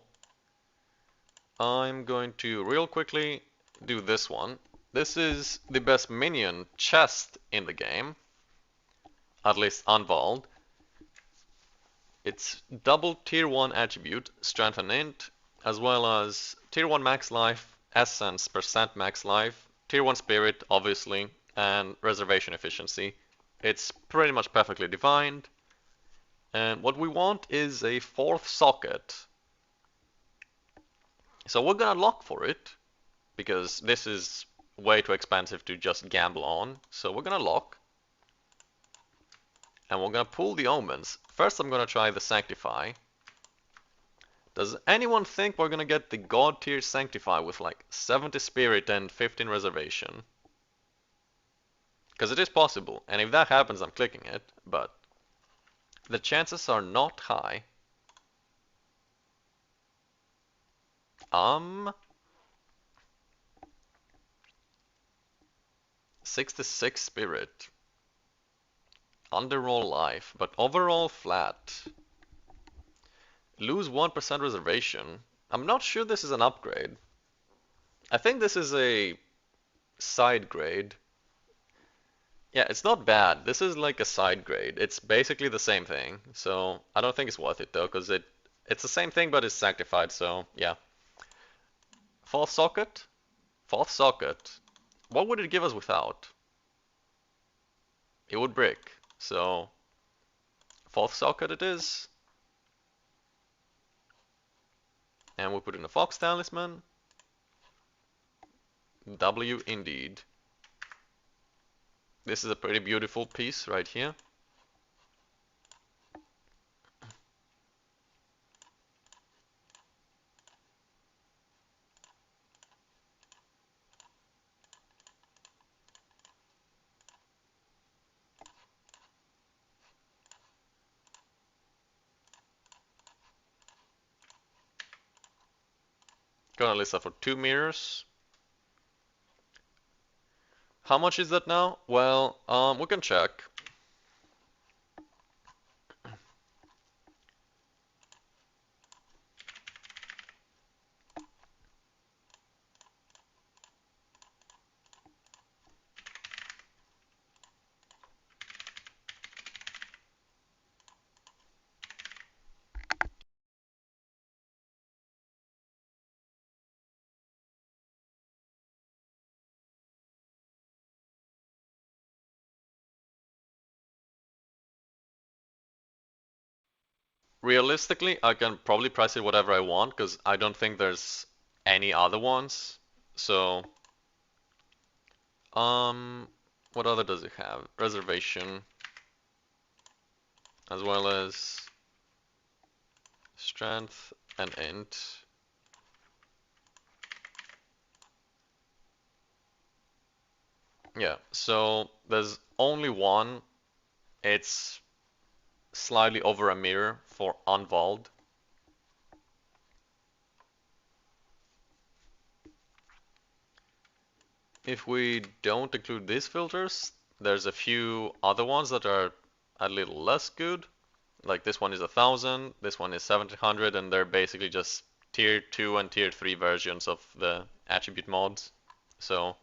I'm going to real quickly do this one. This is the best minion chest in the game, at least unvolved. It's double tier 1 attribute, strength and int, as well as tier 1 max life, essence percent max life, tier 1 spirit obviously, and reservation efficiency. It's pretty much perfectly defined. And what we want is a fourth socket. So we're gonna lock for it, because this is way too expensive to just gamble on. So we're gonna lock. And we're gonna pull the omens. First I'm gonna try the Sanctify. Does anyone think we're gonna get the God tier Sanctify with like 70 spirit and 15 reservation? Because it is possible, and if that happens I'm clicking it, but the chances are not high. 66 spirit. Underroll life, but overall flat. Lose 1% reservation. I'm not sure this is an upgrade. I think this is a side grade. Yeah, it's not bad. This is like a side grade. It's basically the same thing. So I don't think it's worth it though, because it's the same thing but it's sanctified, so yeah. Fourth socket? Fourth socket. What would it give us without? It would brick. So fourth socket it is. And we put in a fox talisman. W indeed. This is a pretty beautiful piece right here. Gonna list that for 2 mirrors. How much is that now? Well, we can check. Realistically, I can probably price it whatever I want because I don't think there's any other ones. So, um, what other does it have? Reservation, as well as strength and int. Yeah, so there's only one. It's slightly over a mirror for unvald. If we don't include these filters, there's a few other ones that are a little less good. Like this one is 1000, this one is 1700, and they're basically just tier 2 and tier 3 versions of the attribute mods. So,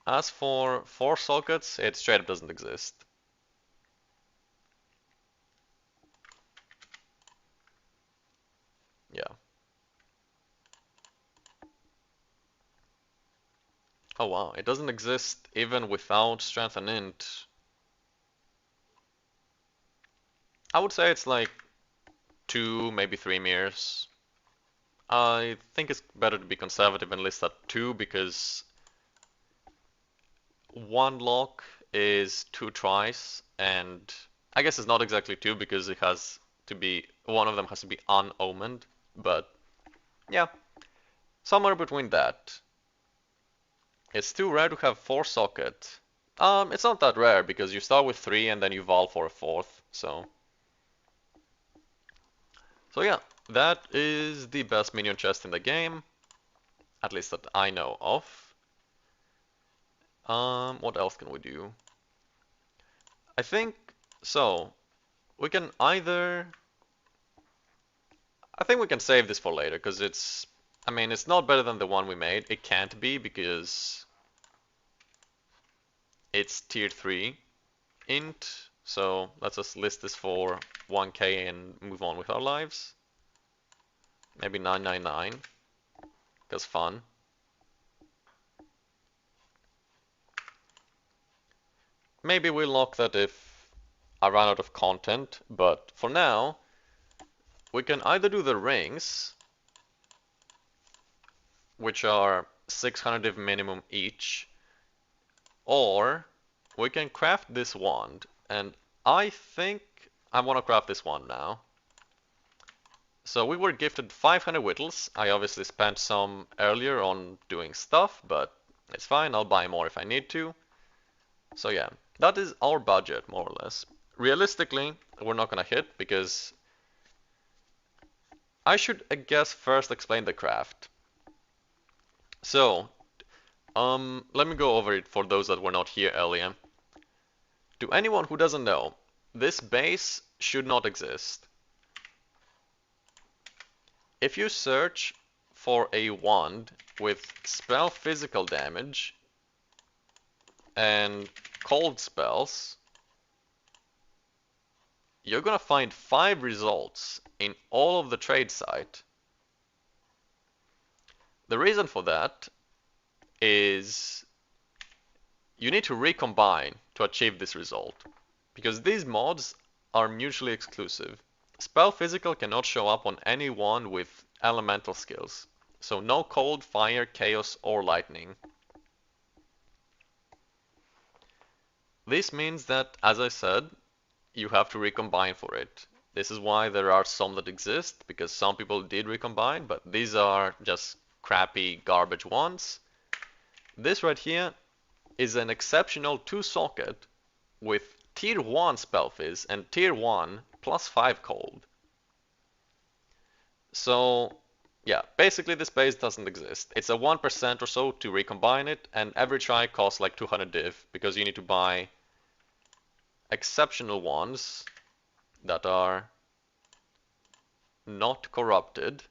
as for 4 sockets, it straight up doesn't exist. Yeah. Oh wow, it doesn't exist even without strength and int. I would say it's like 2, maybe 3 mirrors. I think it's better to be conservative and list at 2 because one lock is 2 tries, and I guess it's not exactly 2 because it has to be, one of them has to be unomened, but yeah, somewhere between that. It's too rare to have 4 socket. It's not that rare because you start with 3 and then you vol for a 4th, so. So yeah, that is the best minion chest in the game, at least that I know of. What else can we do? I think, so, we can either, I think we can save this for later, because it's, I mean, it's not better than the one we made. It can't be, because it's tier 3 int, so let's just list this for 1k and move on with our lives. Maybe 999, because fun. Maybe we'll lock that if I run out of content, but for now, we can either do the rings, which are 600 if minimum each, or we can craft this wand, and I think I want to craft this wand now. So we were gifted 500 whittles. I obviously spent some earlier on doing stuff, but it's fine, I'll buy more if I need to. So yeah, that is our budget, more or less. Realistically, we're not gonna hit because I should, I guess, first explain the craft. So, Let me go over it for those that were not here earlier. To anyone who doesn't know, this base should not exist. If you search for a wand with spell physical damage and cold spells, you're gonna find 5 results in all of the trade site. The reason for that is you need to recombine to achieve this result, because these mods are mutually exclusive. Spell physical cannot show up on any wand with elemental skills, so no cold, fire, chaos, or lightning. This means that, as I said, you have to recombine for it. This is why there are some that exist, because some people did recombine, but these are just crappy garbage ones. This right here is an exceptional 2-socket with tier 1 spell fizz and tier 1 plus 5 cold. So yeah, basically this base doesn't exist. It's a 1% or so to recombine it, and every try costs like 200 div, because you need to buy exceptional ones that are not corrupted.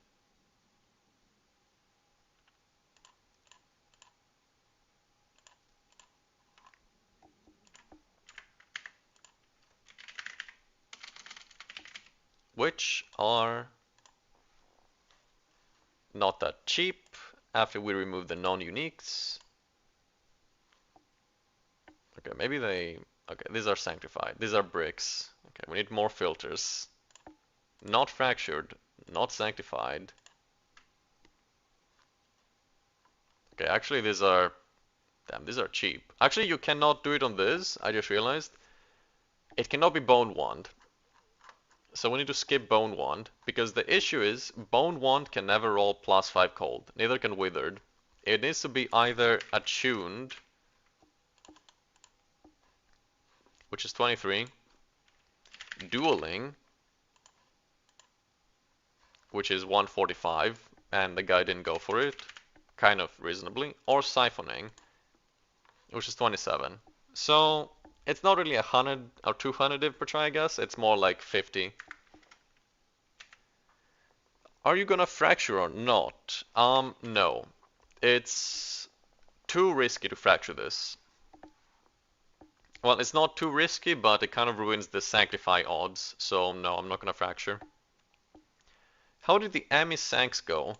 Which are not that cheap after we remove the non-uniques. Okay, maybe they... Okay, these are sanctified. These are bricks. Okay, we need more filters. Not fractured, not sanctified. Okay, actually these are... Damn, these are cheap. Actually, you cannot do it on this, I just realized. It cannot be Bone Wand. So we need to skip Bone Wand, because the issue is Bone Wand can never roll plus 5 cold, neither can Withered. It needs to be either Attuned, which is 23, Dueling, which is 145, and the guy didn't go for it, kind of reasonably, or Siphoning, which is 27. So it's not really 100 or 200 div per try, I guess, it's more like 50. Are you gonna fracture or not? No. It's too risky to fracture this. Well, it's not too risky, but it kind of ruins the Sanctify odds, so no, I'm not gonna fracture. How did the Ami Sanks go?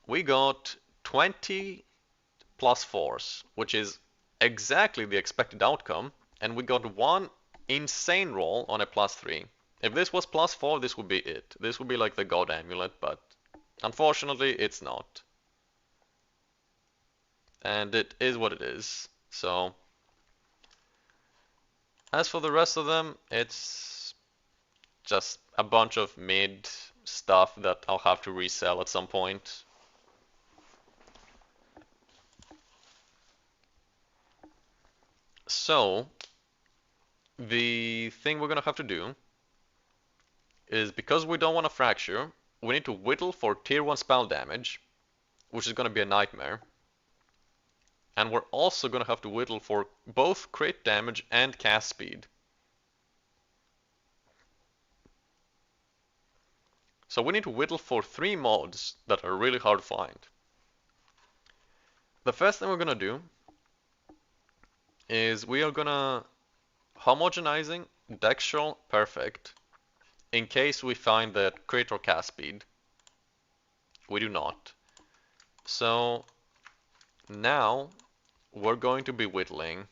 We got 20 plus 4s, which is exactly the expected outcome, and we got one insane roll on a plus 3. If this was plus 4, this would be it. This would be like the God Amulet, but unfortunately, it's not. And it is what it is. So, as for the rest of them, it's just a bunch of mid stuff that I'll have to resell at some point. So, the thing we're gonna have to do is, because we don't want to fracture, we need to whittle for tier 1 spell damage, which is gonna be a nightmare. And we're also gonna have to whittle for both crit damage and cast speed. So we need to whittle for 3 mods that are really hard to find. The first thing we're gonna do is we are gonna homogenizing Dextral Perfect in case we find that crit or cast speed. We do not. So now we're going to be whittling,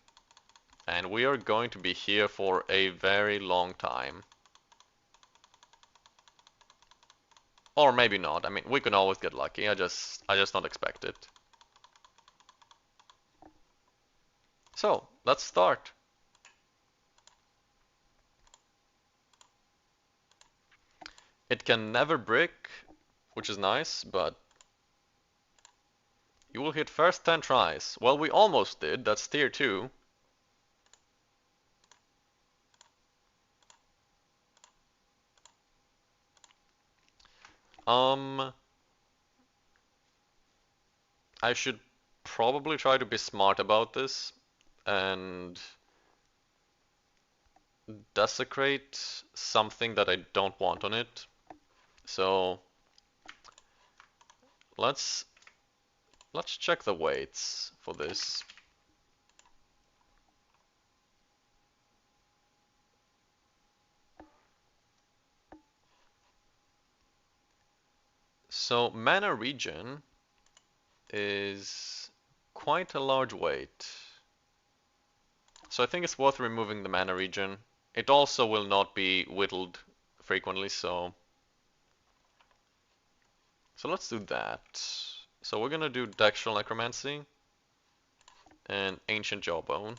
and we are going to be here for a very long time. Or maybe not. I mean, we can always get lucky. I just don't expect it. So, let's start. It can never brick, which is nice, but you will hit first 10 tries. Well, we almost did. That's tier 2. I should probably try to be smart about this and desecrate something that I don't want on it. So let's let's check the weights for this. So mana regen is quite a large weight. So I think it's worth removing the mana regen. It also will not be whittled frequently, so let's do that. So we're gonna do Dextral Necromancy and Ancient Jawbone.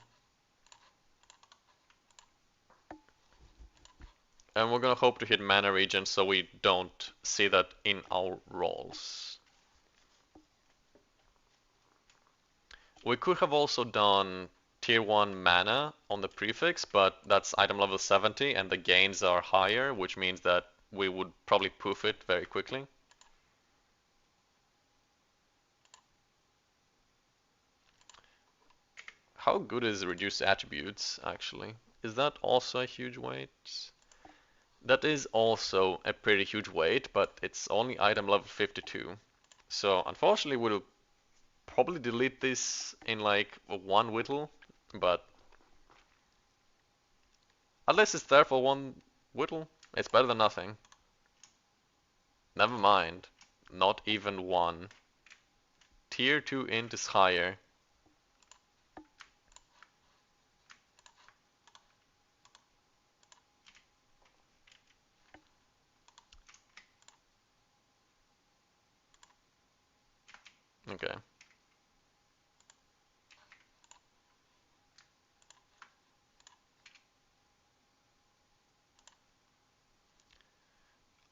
And we're gonna hope to hit mana regen so we don't see that in our rolls. We could have also done tier 1 mana on the prefix, but that's item level 70 and the gains are higher, which means that we would probably poof it very quickly. How good is reduced attributes, actually? Is that also a huge weight? That is also a pretty huge weight, but it's only item level 52. So unfortunately we'll probably delete this in like one whittle, but at least it's there for one whittle. It's better than nothing. Never mind. Not even one. Tier 2 int is higher. Okay.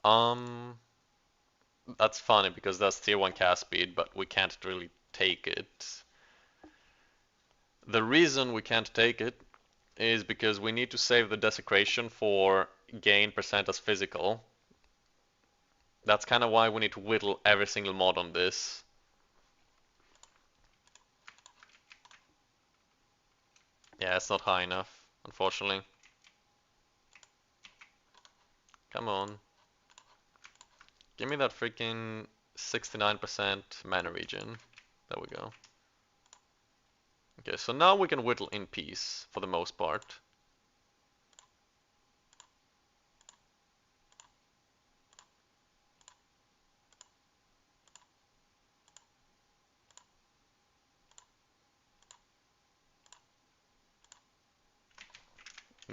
Um, that's funny because that's tier 1 cast speed, but we can't really take it. The reason we can't take it is because we need to save the desecration for gain percent as physical. That's kind of why we need to whittle every single mod on this. Yeah, it's not high enough, unfortunately. Come on. Give me that freaking 69% mana regen. There we go. Okay, so now we can whittle in peace for the most part.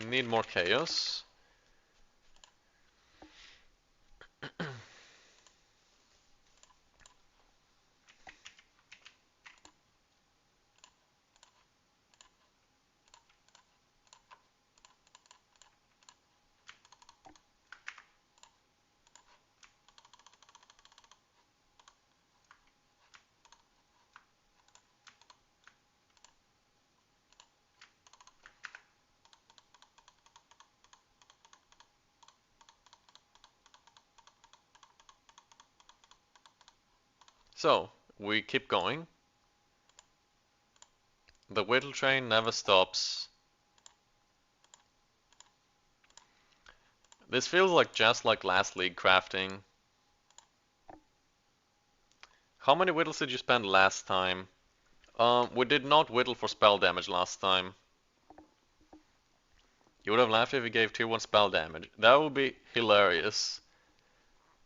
Need more chaos. So, we keep going. The whittle train never stops. This feels like just like last league crafting. How many whittles did you spend last time? We did not whittle for spell damage last time. You would have laughed if we gave tier 1 spell damage. That would be hilarious.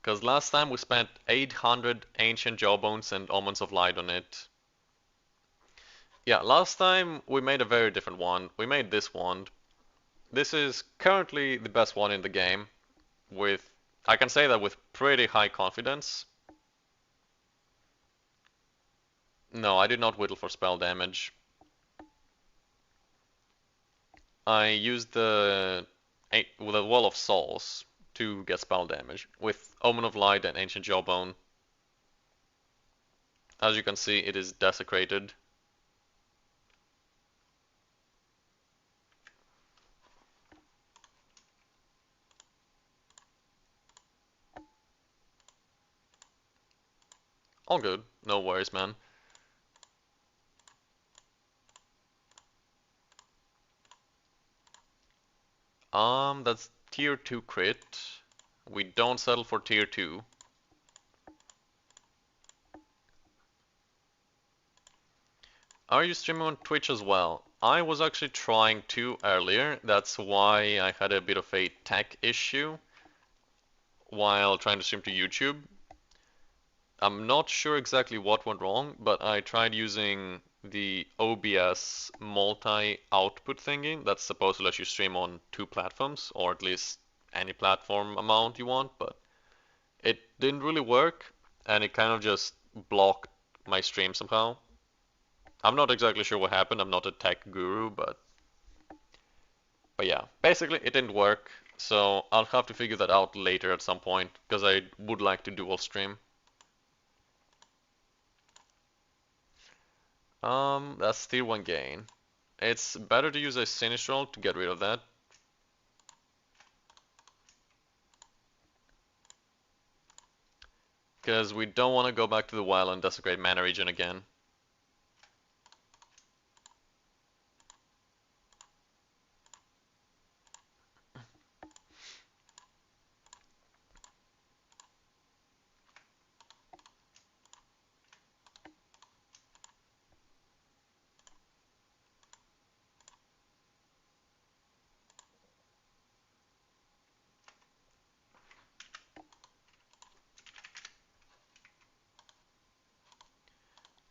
Because last time we spent 800 Ancient Jawbones and Omens of Light on it. Yeah, last time we made a very different wand. We made this wand. This is currently the best one in the game. I can say that with pretty high confidence. No, I did not whittle for spell damage. I used the Wall of Souls to get spell damage with Omen of Light and Ancient Jawbone. As you can see, it is desecrated. All good, no worries, man. That's tier 2 crit. We don't settle for tier 2. Are you streaming on Twitch as well? I was actually trying to earlier. That's why I had a bit of a tech issue while trying to stream to YouTube. I'm not sure exactly what went wrong, but I tried using the OBS multi-output thingy that's supposed to let you stream on 2 platforms, or at least any platform amount you want, but it didn't really work, and it kind of just blocked my stream somehow. I'm not exactly sure what happened. I'm not a tech guru, but yeah, basically it didn't work. So I'll have to figure that out later at some point because I would like to dual stream. That's tier 1 gain. It's better to use a Sinistral to get rid of that. Because we don't want to go back to the wild and desecrate mana region again.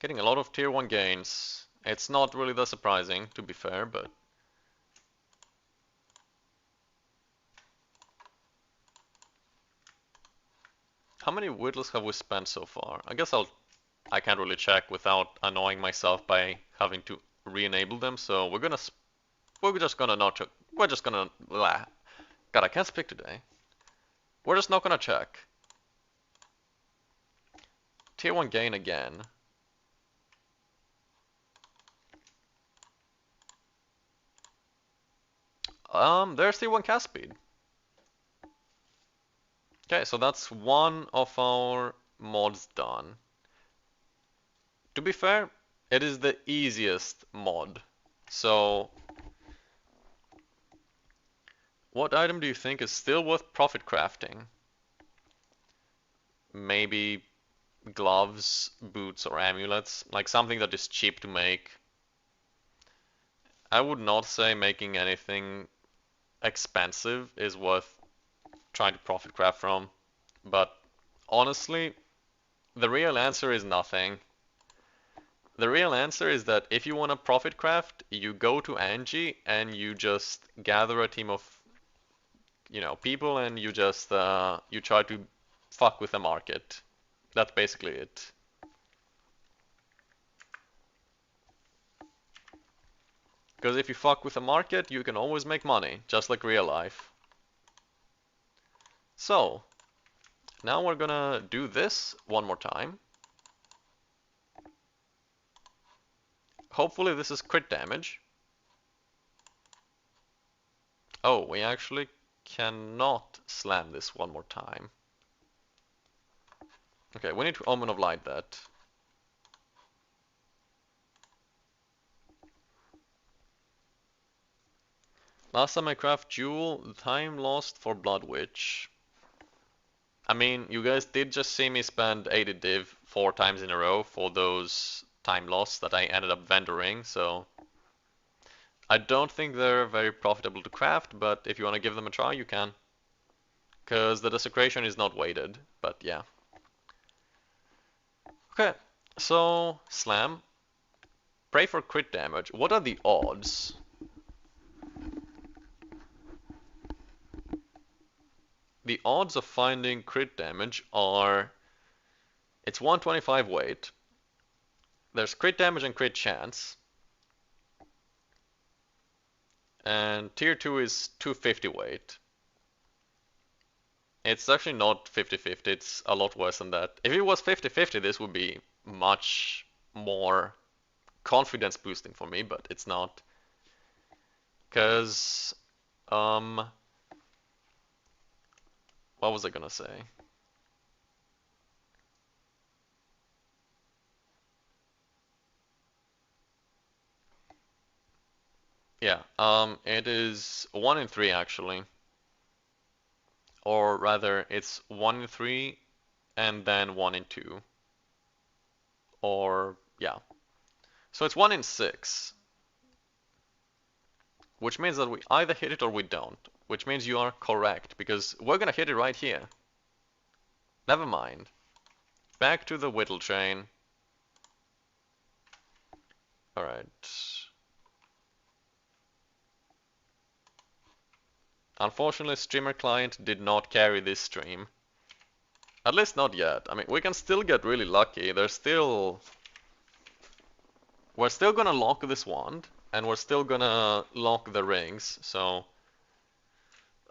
Getting a lot of tier 1 gains. It's not really that surprising, to be fair, but... How many whittles have we spent so far? I can't really check without annoying myself by having to re-enable them, so we're just gonna not check. We're just gonna God, I can't speak today. We're just not gonna check. Tier 1 gain again. There's tier 1 cast speed. Okay, so that's one of our mods done. To be fair, it is the easiest mod. So, what item do you think is still worth profit crafting? Maybe gloves, boots, or amulets, like something that is cheap to make. I would not say making anything expensive is worth trying to profit craft from, but honestly, the real answer is nothing. The real answer is that if you want to profit craft, you go to Angie and you just gather a team of, people and you just you try to fuck with the market. That's basically it. Because if you fuck with the market, you can always make money, just like real life. So, now we're gonna do this one more time. Hopefully this is crit damage. Oh, we actually cannot slam this one more time. Okay, we need to Omen of Light that. Last time I craft Jewel, the time lost for Blood Witch. I mean, you guys did just see me spend 80 div 4 times in a row for those time loss that I ended up vendoring, so... I don't think they're very profitable to craft, but if you want to give them a try, you can. Because the desecration is not weighted, but yeah. Okay, so slam. Pray for crit damage. What are the odds? The odds of finding crit damage are... It's 125 weight. There's crit damage and crit chance. And tier 2 is 250 weight. It's actually not 50-50, it's a lot worse than that. If it was 50-50, this would be much more confidence boosting for me, but it's not. Because, what was I gonna say? Yeah, it is 1 in 3 actually. Or rather, it's 1 in 3 and then 1 in 2. Or, yeah. So it's 1 in 6, which means that we either hit it or we don't. Which means you are correct, because we're gonna hit it right here. Never mind. Back to the whittle chain. Alright. Unfortunately, streamer client did not carry this stream. At least not yet. I mean, we can still get really lucky. We're still gonna lock this wand, and we're still gonna lock the rings, so...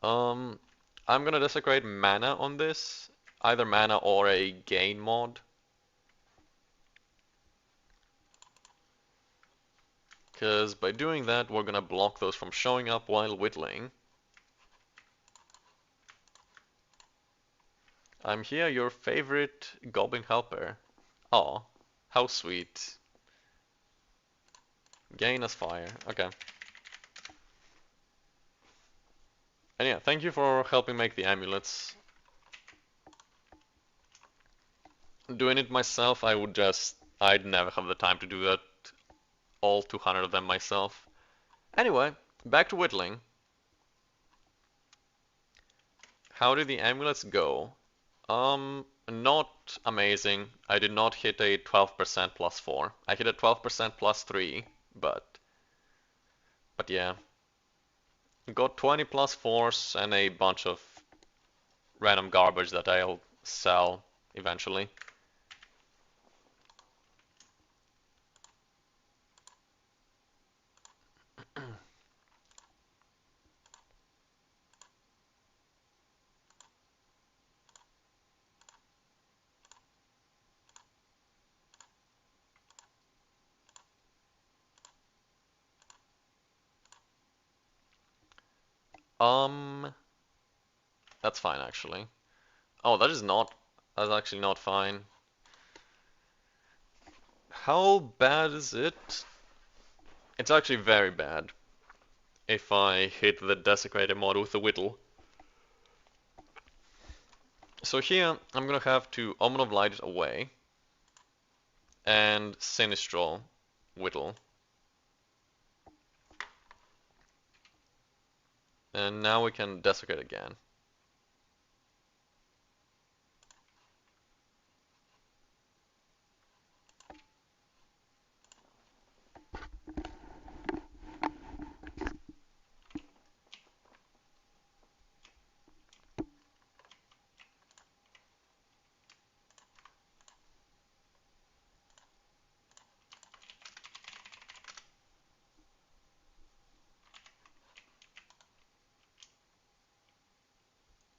I'm gonna desecrate mana on this. Either mana or a gain mod. Because by doing that, we're gonna block those from showing up while whittling. I'm here, your favorite goblin helper. Aw, how sweet. Gain as fire, okay. And yeah, thank you for helping make the amulets. Doing it myself, I'd never have the time to do that, all 200 of them myself. Anyway, back to whittling. How did the amulets go? Not amazing. I did not hit a 12% plus 4. I hit a 12% plus 3, but yeah. Got 20 plus 4s and a bunch of random garbage that I'll sell eventually. Um, that's fine actually. Oh, that's actually not fine. How bad is it? It's actually very bad if I hit the Desecrator mod with the Whittle. So here, I'm gonna have to Omen of Light it away and Sinistral Whittle. And now we can Desecrate again.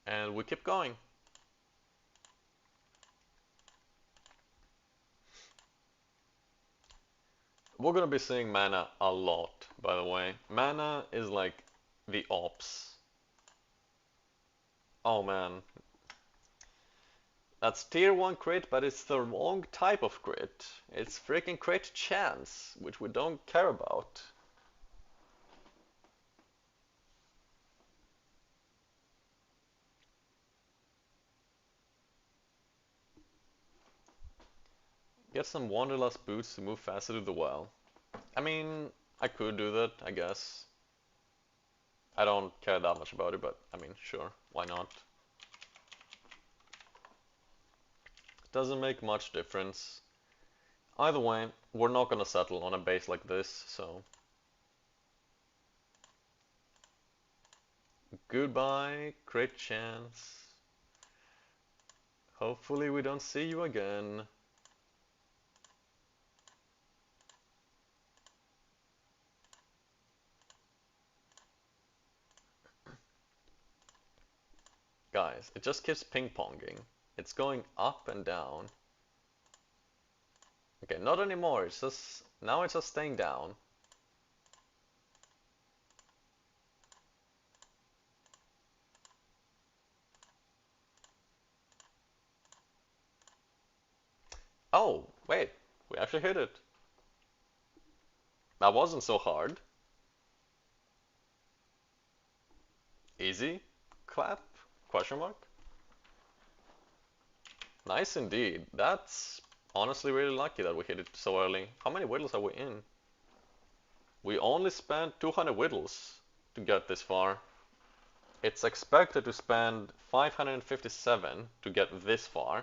And we keep going. We're gonna be seeing mana a lot, by the way. Mana is like the ops. Oh man. That's tier 1 crit, but it's the wrong type of crit. It's freaking crit chance, which we don't care about. Get some Wanderlust boots to move faster to the well. I mean, I could do that, I guess. I don't care that much about it, but I mean, sure, why not? Doesn't make much difference. Either way, we're not gonna settle on a base like this, so... Goodbye, crit chance. Hopefully we don't see you again. Guys, it just keeps ping-ponging. It's going up and down. Okay, not anymore, now it's just staying down. Oh, wait, we actually hit it. That wasn't so hard. Easy? Clap? Question mark? Nice indeed. That's honestly really lucky that we hit it so early. How many whittles are we in? We only spent 200 whittles to get this far. It's expected to spend 557 to get this far.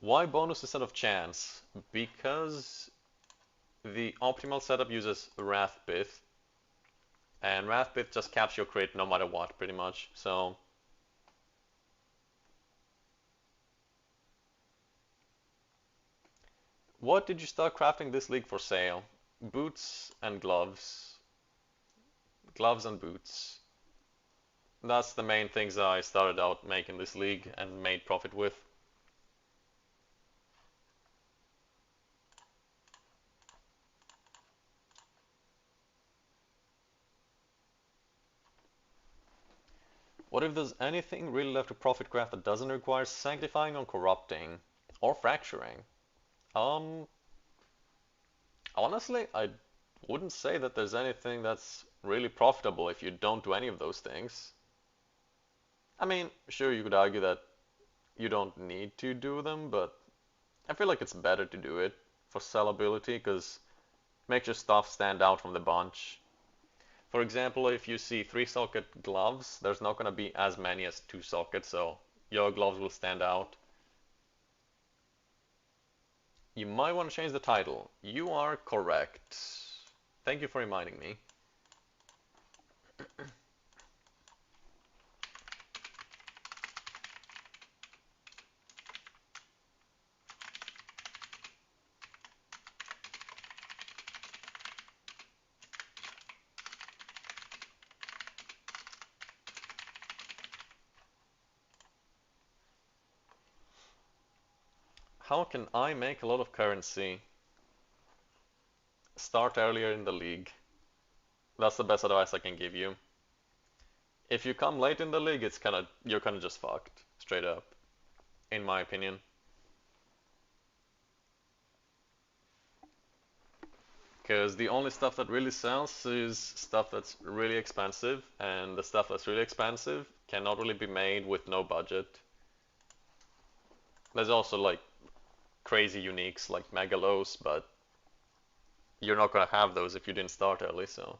Why bonus instead of chance? Because the optimal setup uses Wrathpith, and Wrathpith just caps your crit no matter what, pretty much. So what did you start crafting this league for sale? Boots and gloves. Gloves and boots. That's the main things I started out making this league and made profit with. What if there's anything really left to profit craft that doesn't require sanctifying or corrupting or fracturing? Honestly, I wouldn't say that there's anything that's really profitable if you don't do any of those things. I mean, sure, you could argue that you don't need to do them, but I feel like it's better to do it for sellability because it makes your stuff stand out from the bunch. For example, if you see 3-socket gloves, there's not going to be as many as 2-socket, so your gloves will stand out. You might want to change the title. You are correct. Thank you for reminding me. How can I make a lot of currency? Start earlier in the league. That's the best advice I can give you. If you come late in the league, you're kind of just fucked, straight up, in my opinion. Because the only stuff that really sells is stuff that's really expensive, and the stuff that's really expensive cannot really be made with no budget. There's also like crazy uniques like Megalos, but you're not gonna have those if you didn't start early, so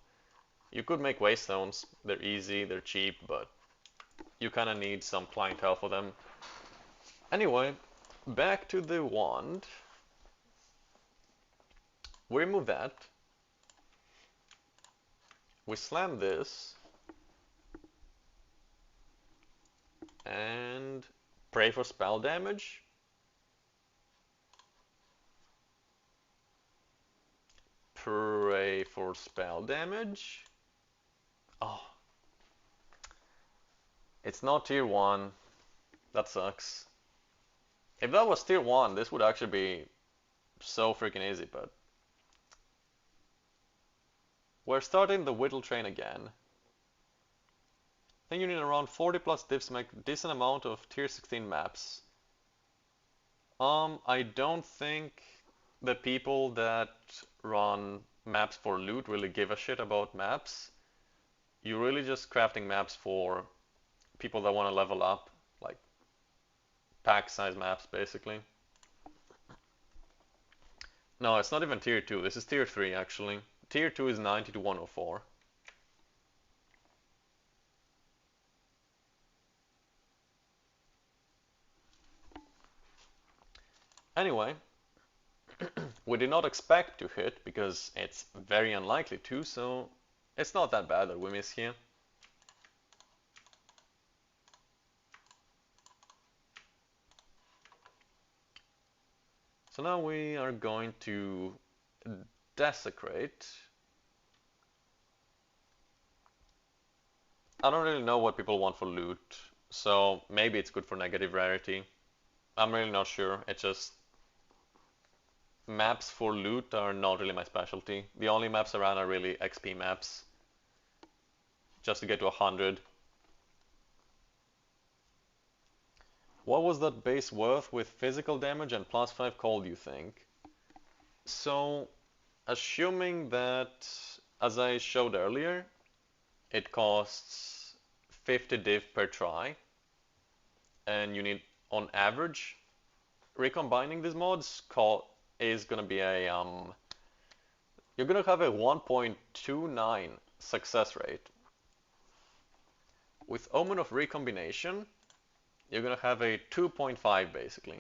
you could make Waystones. They're easy, they're cheap, but you kind of need some clientele for them. Anyway, back to the wand. We remove that. We slam this. And pray for spell damage. Pray for spell damage. Oh. It's not tier 1. That sucks. If that was tier 1, this would actually be so freaking easy, but we're starting the whittle train again. I think you need around 40 plus diffs to make a decent amount of tier 16 maps. I don't think the people that run maps for loot really give a shit about maps. You're really just crafting maps for people that want to level up, like pack size maps basically. No, it's not even tier 2, this is tier 3 actually. Tier 2 is 90 to 104. Anyway, we did not expect to hit because it's very unlikely to, so it's not that bad that we miss here. So now we are going to desecrate. I don't really know what people want for loot, so maybe it's good for negative rarity. I'm really not sure. It's just maps for loot are not really my specialty. The only maps around are really XP maps, just to get to 100. What was that base worth with physical damage and plus 5 cold, you think? So, assuming that, as I showed earlier, it costs 50 div per try, and you need, on average, recombining these mods is gonna be a you're gonna have a 1.29 success rate. With Omen of Recombination, you're gonna have a 2.5 basically.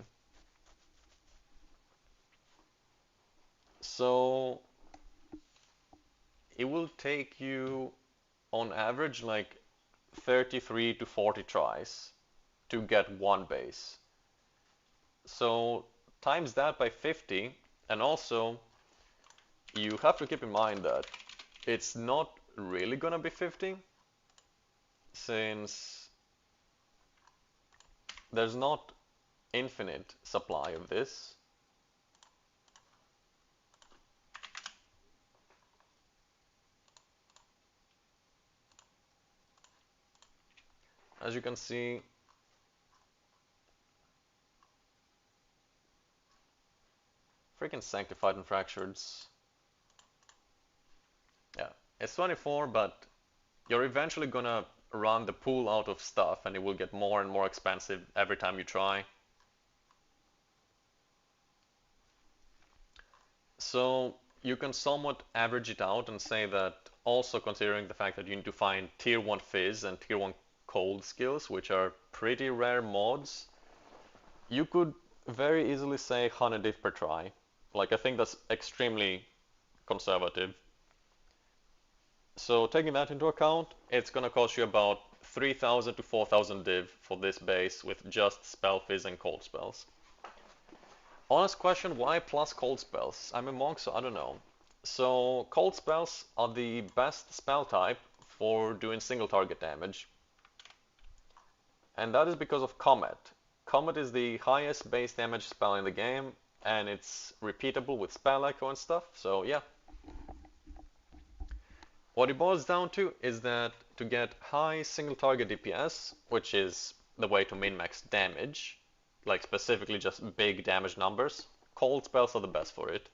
So it will take you on average like 33 to 40 tries to get one base. So times that by 50, and also you have to keep in mind that it's not really gonna be 50 since there's not infinite supply of this. As you can see, freaking Sanctified and Fractured's, yeah, it's 24, but you're eventually gonna run the pool out of stuff and it will get more and more expensive every time you try. So you can somewhat average it out and say that, also considering the fact that you need to find tier 1 Fizz and tier 1 Cold skills, which are pretty rare mods, you could very easily say 100 div per try. Like, I think that's extremely conservative. So taking that into account, it's gonna cost you about 3000 to 4000 div for this base with just Spell Fizz and Cold spells. Honest question, why plus Cold spells? I'm a monk, so I don't know. So Cold spells are the best spell type for doing single target damage. And that is because of Comet. Comet is the highest base damage spell in the game, and it's repeatable with Spell Echo and stuff, so yeah. What it boils down to is that to get high single target DPS, which is the way to min-max damage, like specifically just big damage numbers, cold spells are the best for it.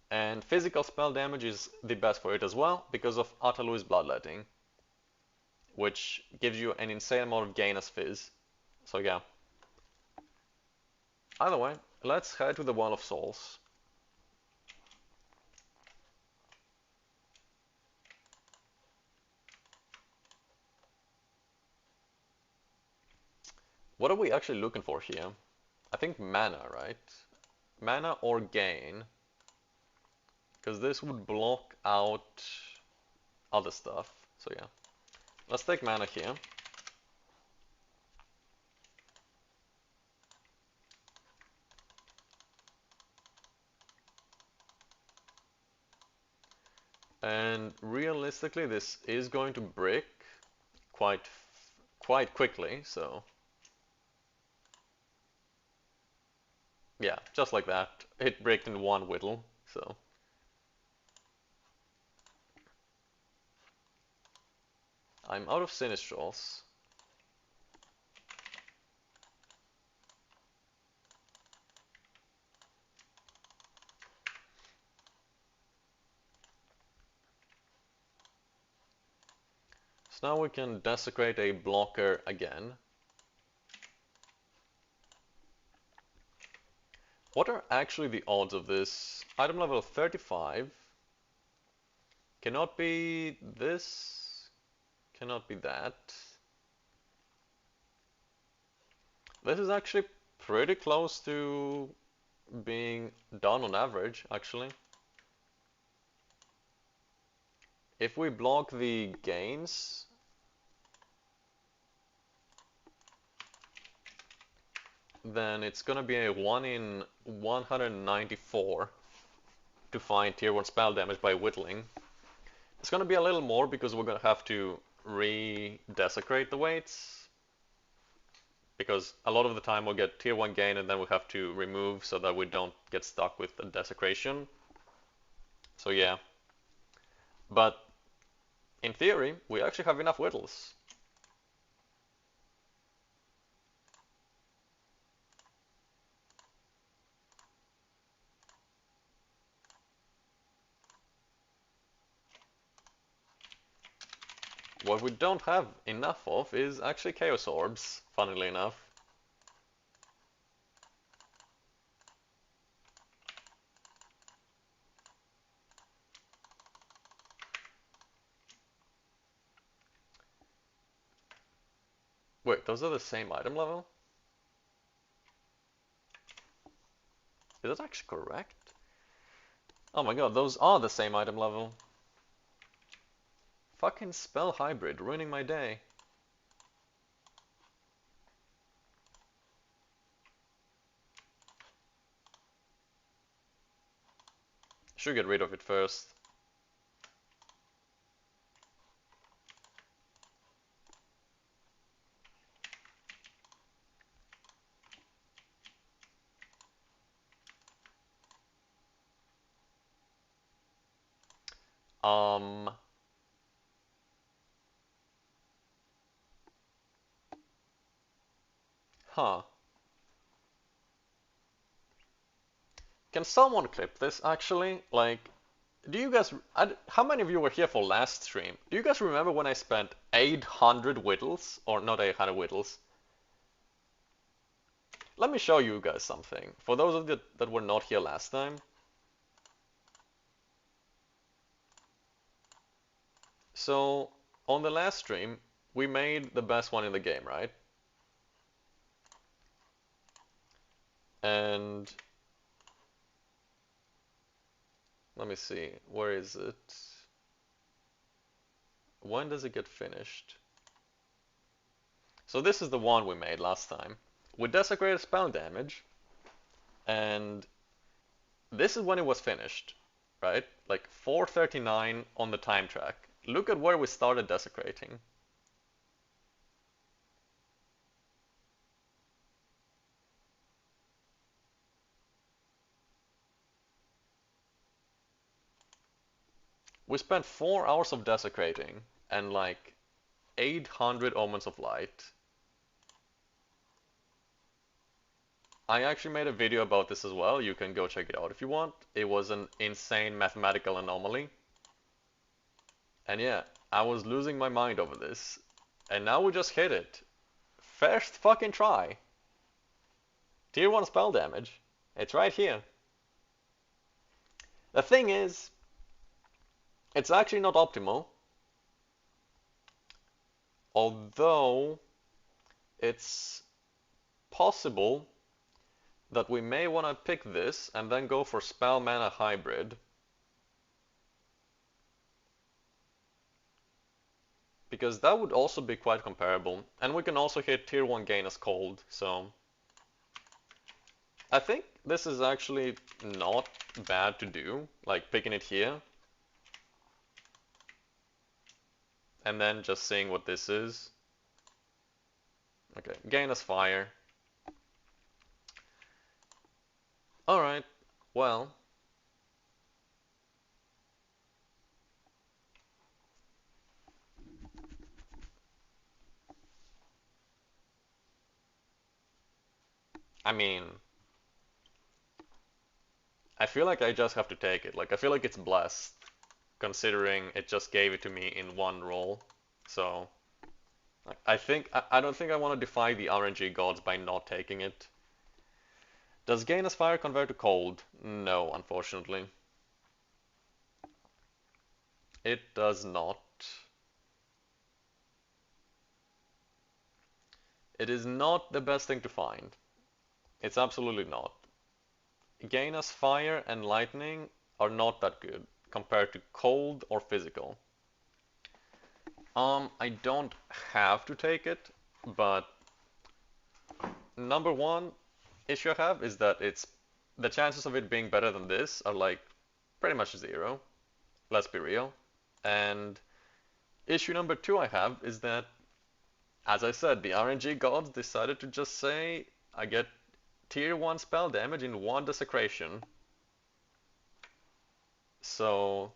And physical spell damage is the best for it as well, because of Atalui's Bloodletting, which gives you an insane amount of gain as Fizz. So yeah. Either way, let's head to the Well of Souls. What are we actually looking for here? I think mana, right? Mana or gain. Because this would block out other stuff. So yeah. Let's take mana here. And realistically, this is going to brick quite quickly, so yeah, just like that. It bricked in one whittle, so I'm out of Sinistrals. So now we can desecrate a blocker again. What are actually the odds of this? Item level 35. Cannot be this. Cannot be that. This is actually pretty close to being done on average, actually. If we block the gains, then it's gonna be a 1 in 194 to find tier 1 spell damage by whittling. It's gonna be a little more because we're gonna have to re-desecrate the weights, because a lot of the time we'll get tier 1 gain and then we have to remove so that we don't get stuck with the desecration. So yeah. But in theory, we actually have enough whittles. what we don't have enough of is actually Chaos Orbs, funnily enough. Wait, those are the same item level? Is that actually correct? Oh my god, those are the same item level. Fucking spell hybrid, ruining my day. Should get rid of it first. Um... Huh. Can someone clip this, actually? Like, do you guys... how many of you were here for last stream? Do you guys remember when I spent 800 whittles? Or not 800 whittles. Let me show you guys something. For those of you that were not here last time. So, on the last stream, we made the best one in the game, right? And... let me see, where is it? When does it get finished? So this is the one we made last time. We desecrated spell damage, and this is when it was finished, right? Like 4:39 on the time track. Look at where we started desecrating. We spent 4 hours of desecrating and like 800 omens of light. I actually made a video about this as well. You can go check it out if you want. It was an insane mathematical anomaly. And yeah, I was losing my mind over this. And now we just hit it. First fucking try. Tier 1 spell damage. It's right here. The thing is, it's actually not optimal. Although, it's possible that we may want to pick this and then go for spell mana hybrid. Because that would also be quite comparable. And we can also hit tier 1 gain as cold, so... I think this is actually not bad to do, like picking it here. And then just seeing what this is. Okay, gain as fire. Alright, well... I mean... I feel like I just have to take it. Like, I feel like it's blessed, considering it just gave it to me in one roll. So... I don't think I want to defy the RNG gods by not taking it. Does gain as fire convert to cold? No, unfortunately. It does not. It is not the best thing to find. It's absolutely not. Gain as fire and lightning are not that good compared to cold or physical. I don't have to take it, but number one issue I have is that the chances of it being better than this are like pretty much zero. Let's be real. And issue number two I have is that, as I said, the RNG gods decided to just say I get tier 1 spell damage in 1 desecration. So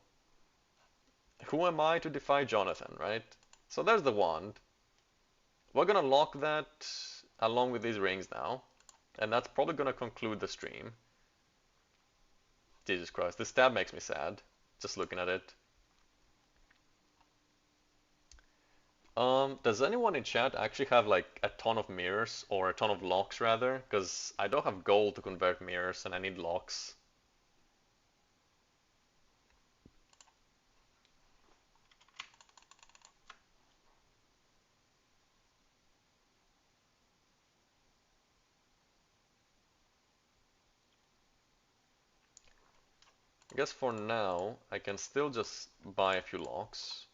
who am I to defy Jonathan, right? So there's the wand. We're gonna lock that along with these rings now, and that's probably gonna conclude the stream. Jesus Christ, this stab makes me sad, just looking at it. Does anyone in chat actually have like a ton of mirrors or a ton of locks rather? Because I don't have gold to convert mirrors and I need locks. I guess for now I can still just buy a few locks.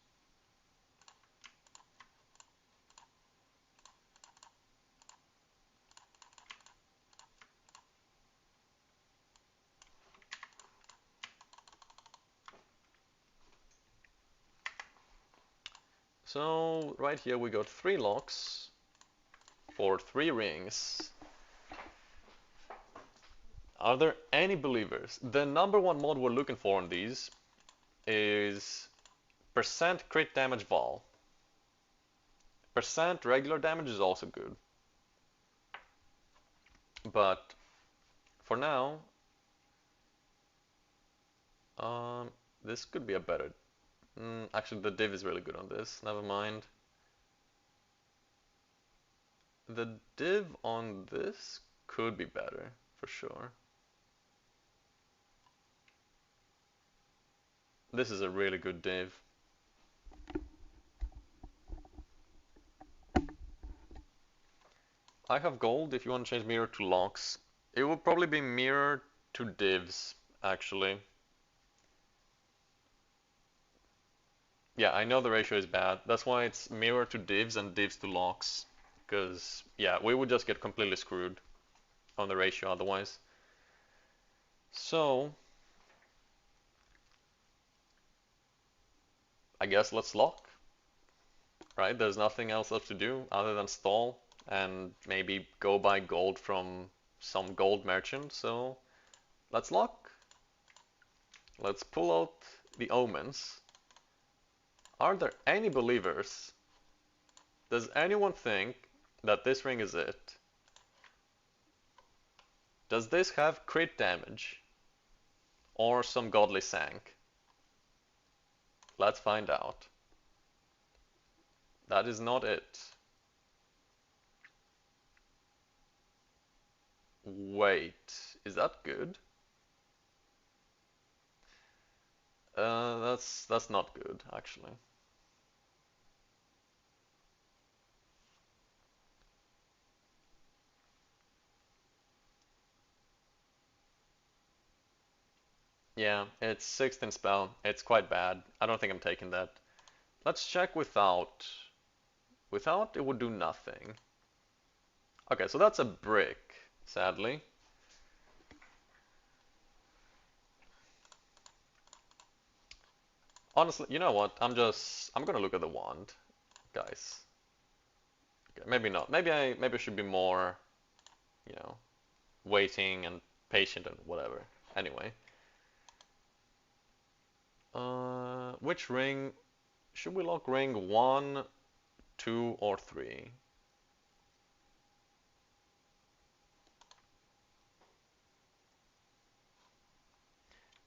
So right here we got 3 locks for 3 rings. Are there any believers? The number one mod we're looking for on these is percent crit damage Vol. Percent regular damage is also good. But for now, um, this could be a better. Actually, the div is really good on this. Never mind. The div on this could be better for sure. This is a really good div. I have gold if you want to change mirror to locks. It will probably be mirror to divs, actually. Yeah, I know the ratio is bad. That's why it's mirror to divs and divs to locks. Because, yeah, we would just get completely screwed on the ratio otherwise. So, I guess let's lock, right? There's nothing else left to do other than stall and maybe go buy gold from some gold merchant. So, let's lock. Let's pull out the omens. Are there any believers? Does anyone think that this ring is it? Does this have crit damage? Or some godly sank? Let's find out. That is not it. Wait, is that good? That's not good, actually. Yeah, it's 16 spell. It's quite bad. I don't think I'm taking that. Let's check without. Without, it would do nothing. Okay, so that's a brick, sadly. Honestly, you know what? I'm gonna look at the wand, guys. Okay, maybe not. Maybe I should be more, you know, waiting and patient and whatever. Anyway, which ring should we lock? Ring 1, 2, or 3?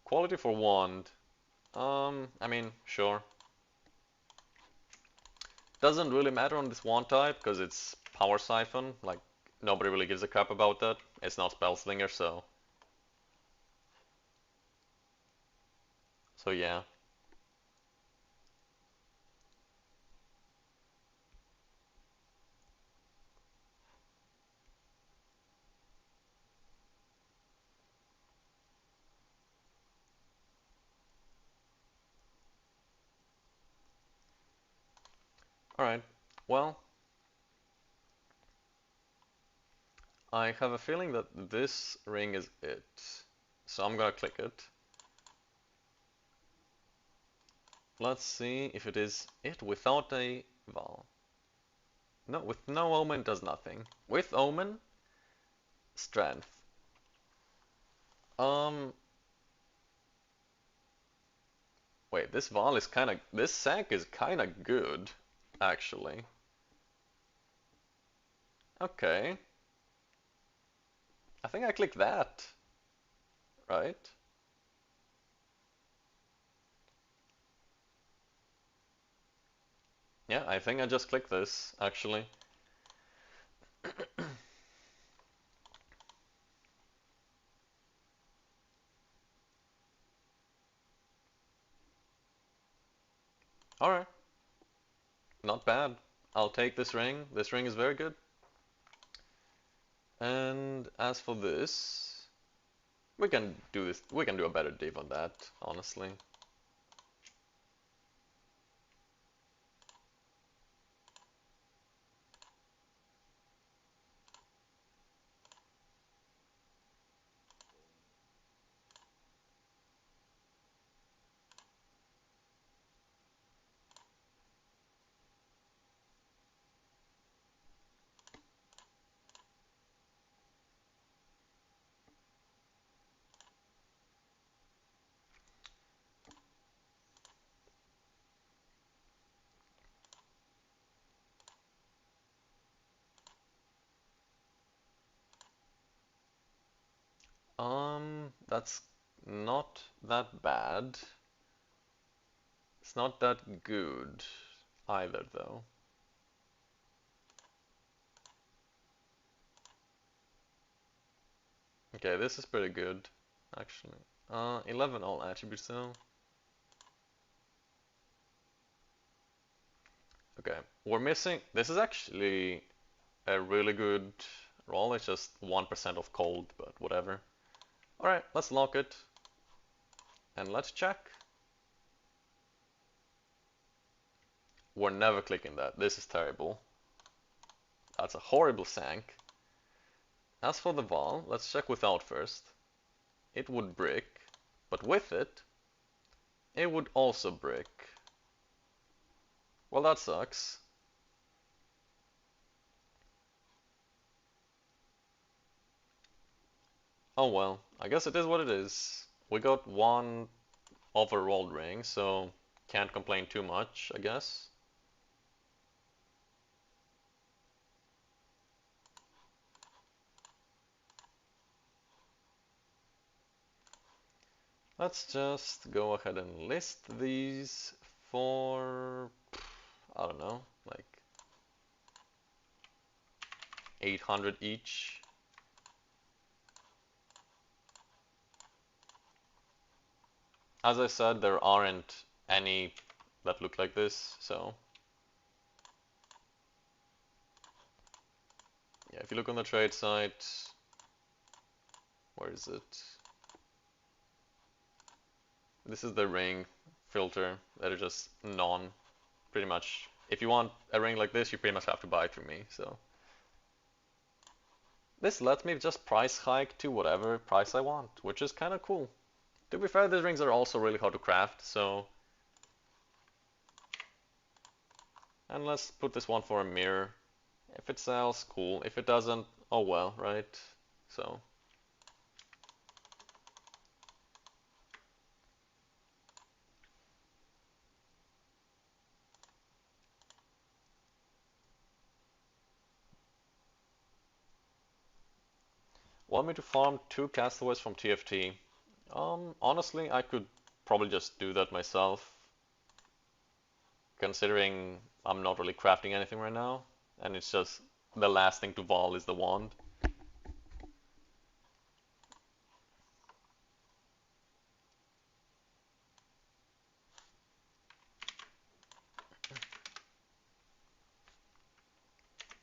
Quality for wand. I mean, sure. Doesn't really matter on this wand type because it's power siphon. Like nobody really gives a crap about that. It's not spell slinger, so yeah. All right. Well, I have a feeling that this ring is it. So I'm gonna click it. Let's see if it is it without a Val. No, with no omen it does nothing. With omen, strength. Um, wait, this sank is kinda good, actually. Okay, I think I click that, right? Yeah, I think I just clicked this, actually. Alright, not bad. I'll take this ring. This ring is very good. And as for this, we can do this. We can do a better div on that, honestly. That's not that bad. It's not that good either, though. Okay, this is pretty good, actually. 11 all attributes, though. Okay, we're missing. This is actually a really good roll. It's just 1% of cold, but whatever. Alright, let's lock it. And let's check. We're never clicking that. This is terrible. That's a horrible sank. As for the Val, let's check without first. It would brick, but with it, it would also brick. Well, that sucks. Oh well, I guess it is what it is. We got one overrolled ring, so can't complain too much, I guess. Let's just go ahead and list these for, I don't know, like 800 each. As I said, there aren't any that look like this, so yeah, if you look on the trade site, where is it? This is the ring filter that are just none, pretty much. If you want a ring like this, you pretty much have to buy it from me, so. This lets me just price hike to whatever price I want, which is kind of cool. To be fair, these rings are also really hard to craft, so. And let's put this one for a mirror. If it sells, cool. If it doesn't, oh well, right? So. Want me to farm 2 castaways from TFT? Honestly, I could probably just do that myself, considering I'm not really crafting anything right now, and it's just the last thing to vol is the wand.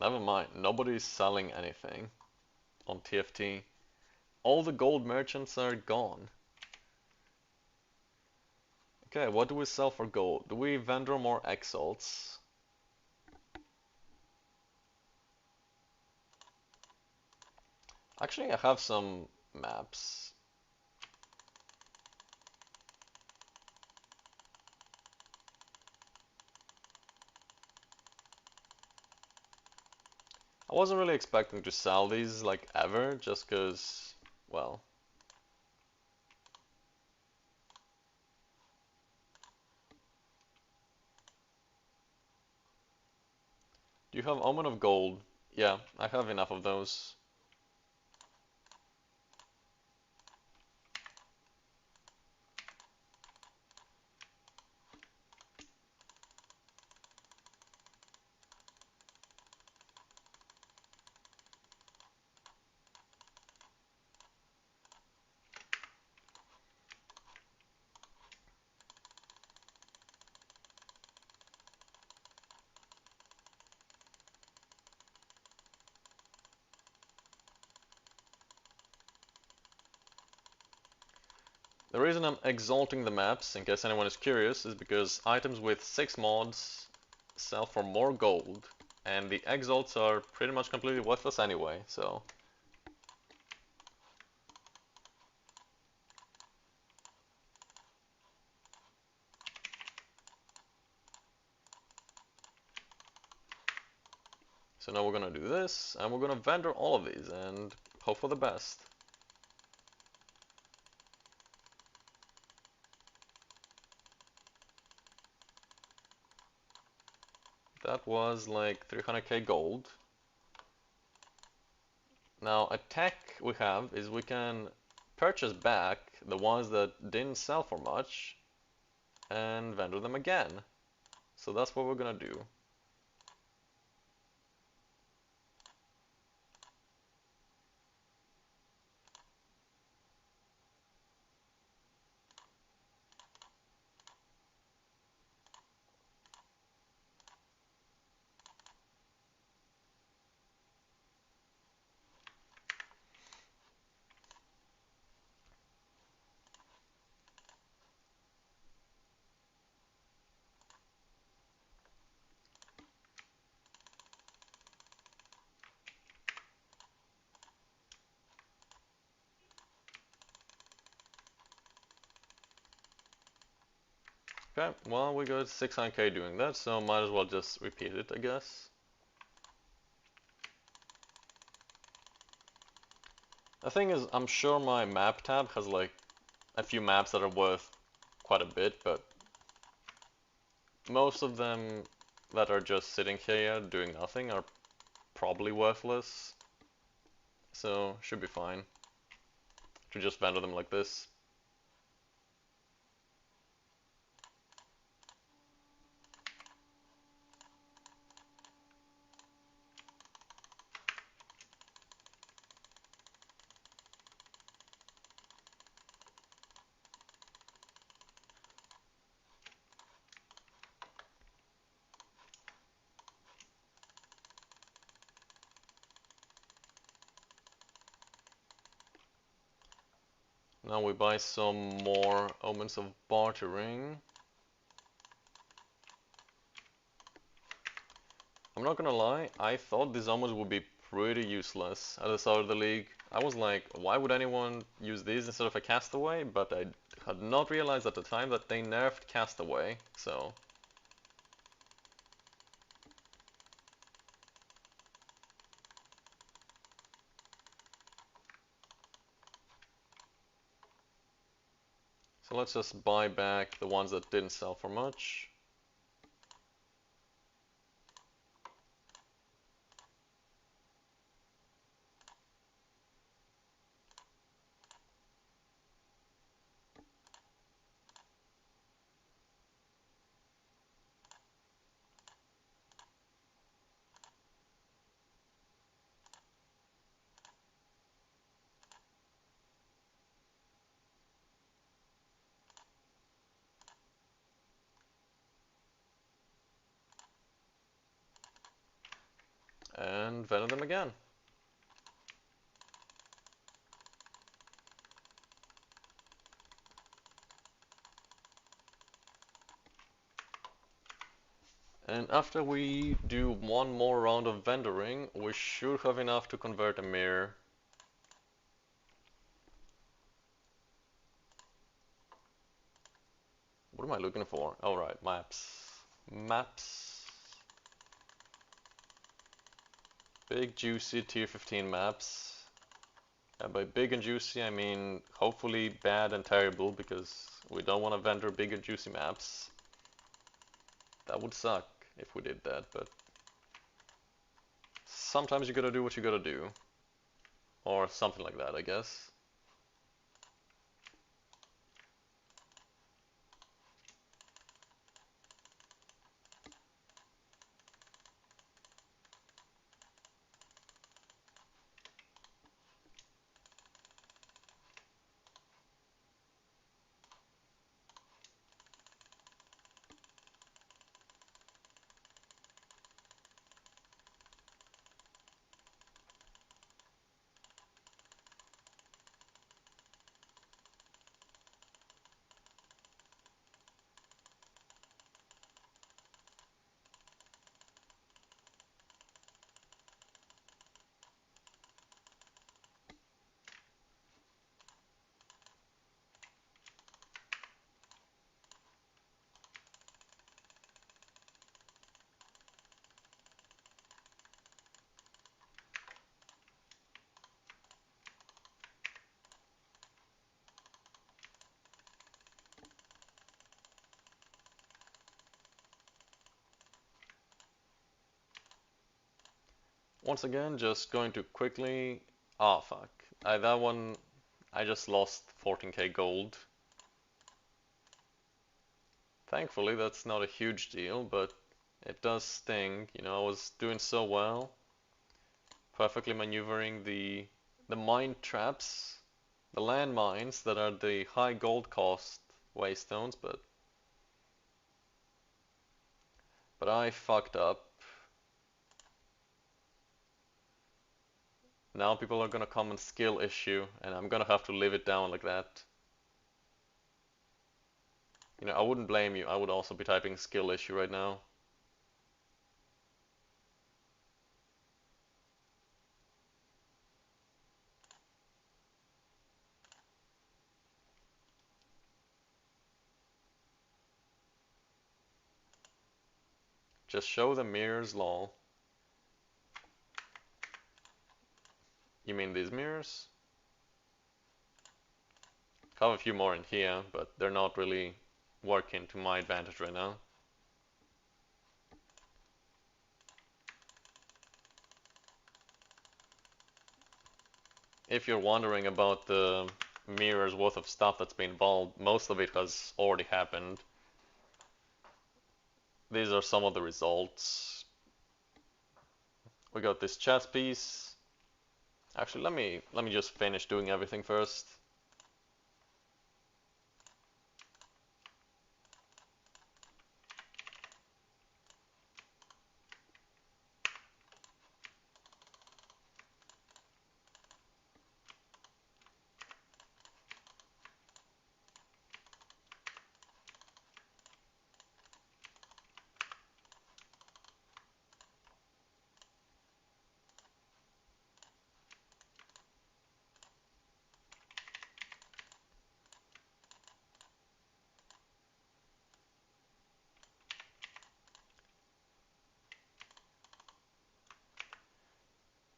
Never mind, nobody's selling anything on TFT. All the gold merchants are gone. Okay, what do we sell for gold? Do we vendor more exalts? Actually, I have some maps. I wasn't really expecting to sell these like ever, just cause, well. Do you have Omen of Gold? Yeah, I have enough of those. The reason I'm exalting the maps, in case anyone is curious, is because items with 6 mods sell for more gold, and the exalts are pretty much completely worthless anyway, so... So now we're gonna do this, and we're gonna vendor all of these, and hope for the best. That was like 300k gold. Now a tech we have is we can purchase back the ones that didn't sell for much and vendor them again. So that's what we're gonna do. Okay, well we got 600k doing that, so might as well just repeat it, I guess. The thing is, I'm sure my map tab has like a few maps that are worth quite a bit, but most of them that are just sitting here doing nothing are probably worthless. So should be fine to just vendor them like this. Now we buy some more omens of bartering. I'm not gonna lie, I thought these omens would be pretty useless at the start of the league. I was like, why would anyone use these instead of a castaway? But I had not realized at the time that they nerfed castaway, so... So let's just buy back the ones that didn't sell for much. And venom them again. And after we do one more round of vendoring, we should have enough to convert a mirror. What am I looking for? Oh right, maps. Maps. Big juicy tier 15 maps. And by big and juicy I mean hopefully bad and terrible, because we don't want to vendor big and juicy maps. That would suck if we did that, but sometimes you gotta do what you gotta do. Or something like that, I guess. Once again, just going to quickly... Ah, fuck. That one, I just lost 14k gold. Thankfully, that's not a huge deal, but it does sting. You know, I was doing so well, perfectly maneuvering the mine traps, the land mines that are the high gold cost waystones, but I fucked up. Now people are gonna come and skill issue, and I'm gonna have to live it down like that. You know, I wouldn't blame you. I would also be typing skill issue right now. Just show the mirrors, lol. You mean these mirrors? I have a few more in here, but they're not really working to my advantage right now. If you're wondering about the mirrors worth of stuff that's been involved, most of it has already happened. These are some of the results. We got this chess piece. Actually, let me just finish doing everything first.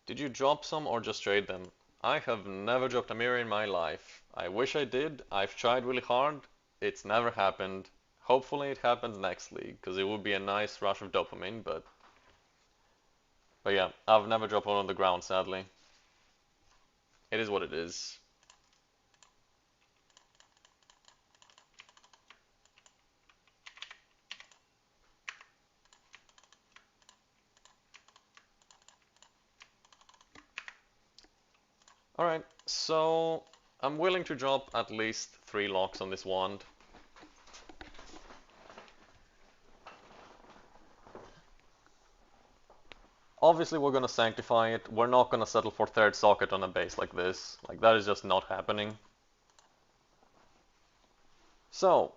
Did you drop some or just trade them? I have never dropped a mirror in my life. I wish I did. I've tried really hard. It's never happened. Hopefully it happens next league, because it would be a nice rush of dopamine, but yeah, I've never dropped one on the ground, sadly. It is what it is. Alright, so I'm willing to drop at least 3 locks on this wand. Obviously we're gonna sanctify it. We're not gonna settle for third socket on a base like this. Like, that is just not happening. So,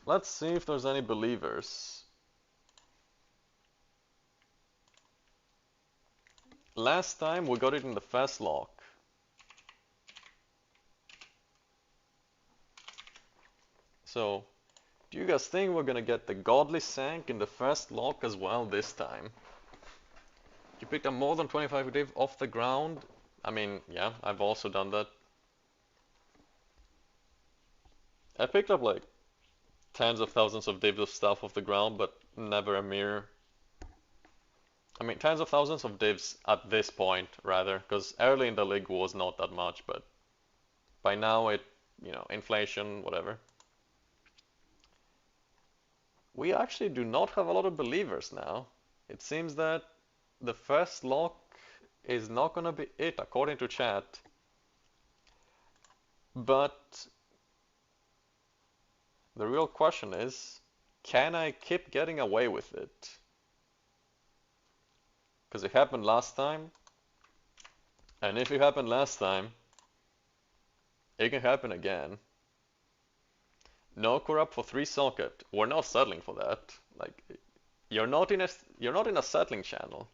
let's see if there's any believers. Last time we got it in the first lock. So, do you guys think we're gonna get the godly sank in the first lock as well this time? You picked up more than 25 div off the ground. I mean, yeah, I've also done that. I picked up like tens of thousands of divs of stuff off the ground, but never a mirror. I mean, tens of thousands of divs at this point, rather, because early in the league was not that much, but by now it, you know, inflation, whatever. We actually do not have a lot of believers now. It seems that the first lock is not gonna be it, according to chat. But the real question is, can I keep getting away with it? Because it happened last time, and if it happened last time, it can happen again. No corrupt for 3 socket. We're not settling for that. Like, you're not in a settling channel.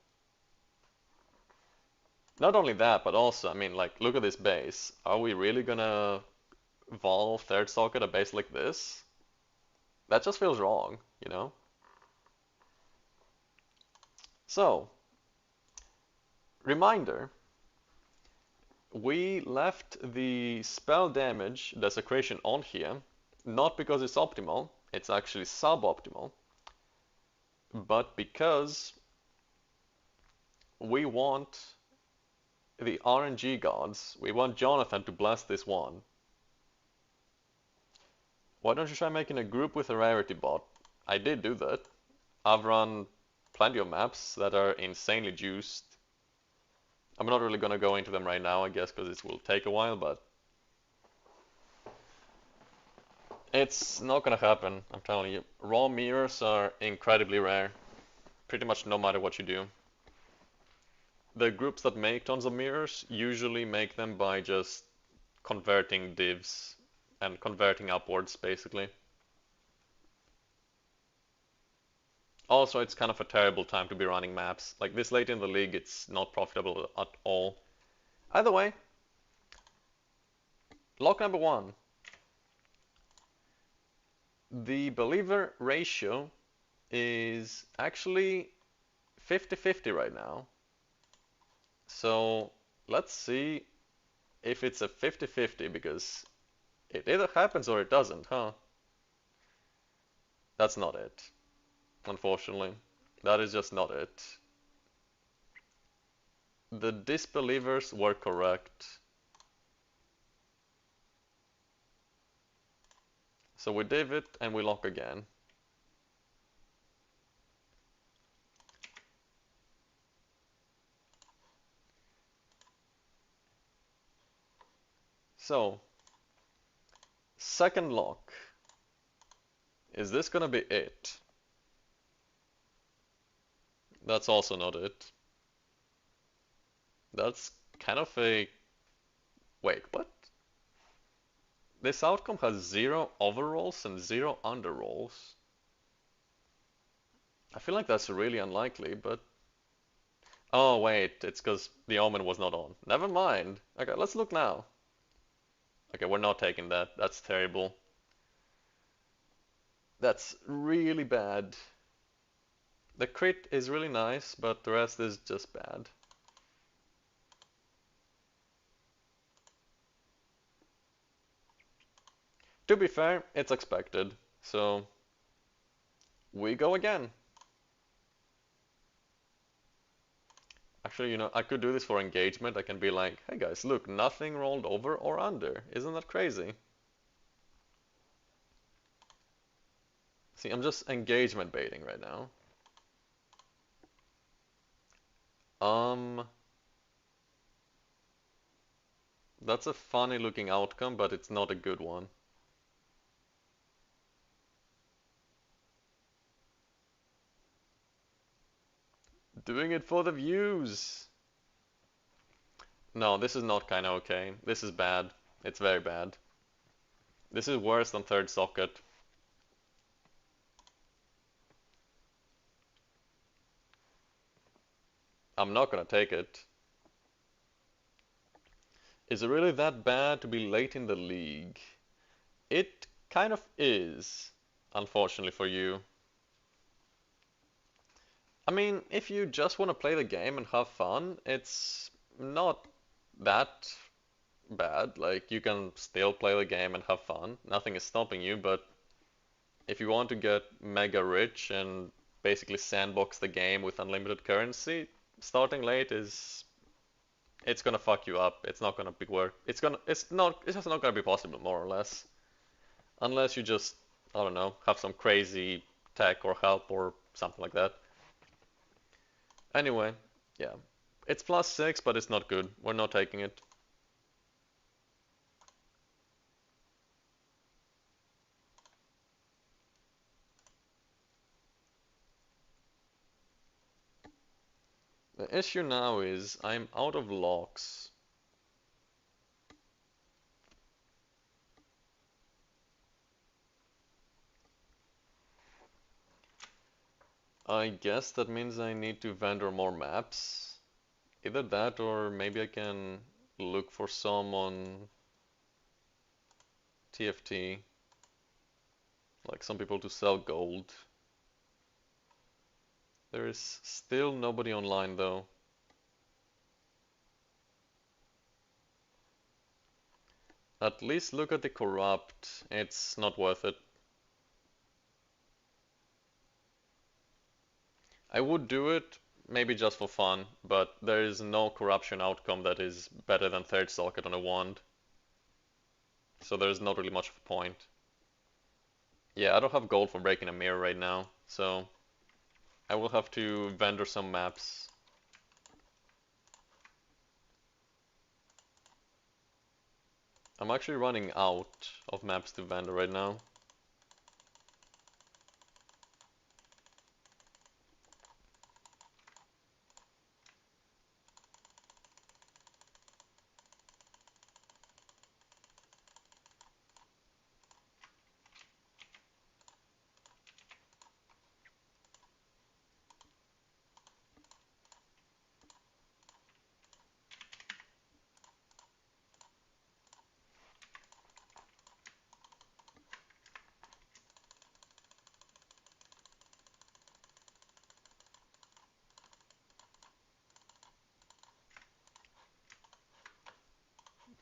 Not only that, but also, I mean, like, look at this base. Are we really gonna vol third socket a base like this? That just feels wrong, you know? So, reminder, we left the spell damage desecration on here, not because it's optimal, it's actually suboptimal, but because we want the RNG gods. We want Jonathan to bless this one. Why don't you try making a group with a rarity bot? I did do that. I've run plenty of maps that are insanely juiced. I'm not really gonna go into them right now, I guess, because it will take a while, but it's not gonna happen, I'm telling you. Raw mirrors are incredibly rare, pretty much no matter what you do. The groups that make tons of mirrors usually make them by just converting divs and converting upwards, basically. Also, it's kind of a terrible time to be running maps. Like this late in the league, it's not profitable at all. Either way, lock number one. The believer ratio is actually 50-50 right now. So let's see if it's a 50-50 because it either happens or it doesn't, huh? That's not it, unfortunately. That is just not it. The disbelievers were correct. So we div it and we lock again. So, second lock. Is this gonna be it? That's also not it. That's kind of a... Wait, what? This outcome has 0 overrolls and 0 underrolls. I feel like that's really unlikely, but... Oh wait, it's because the omen was not on. Never mind. Okay, let's look now. Okay, we're not taking that. That's terrible. That's really bad. The crit is really nice, but the rest is just bad. To be fair, it's expected, so we go again. Actually, you know, I could do this for engagement. I can be like, hey guys, look, nothing rolled over or under. Isn't that crazy? See, I'm just engagement baiting right now. That's a funny looking outcome, but it's not a good one. Doing it for the views. No, this is not kinda okay. This is bad. It's very bad. This is worse than third socket. I'm not gonna take it. Is it really that bad to be late in the league? It kind of is, unfortunately for you. I mean, if you just want to play the game and have fun, it's not that bad. Like, you can still play the game and have fun. Nothing is stopping you, but if you want to get mega rich and basically sandbox the game with unlimited currency, starting late is it's gonna fuck you up. It's not gonna be work. It's just not gonna be possible, more or less. Unless you just, I don't know, have some crazy tech or help or something like that. Anyway, yeah. It's +6, but it's not good. We're not taking it. The issue now is I'm out of locks. I guess that means I need to vendor more maps. Either that or maybe I can look for some on TFT. Like some people to sell gold. There is still nobody online though. At least look at the corrupt. It's not worth it. I would do it, maybe just for fun, but there is no corruption outcome that is better than third socket on a wand, so there's not really much of a point. Yeah, I don't have gold for breaking a mirror right now, so I will have to vendor some maps. I'm actually running out of maps to vendor right now.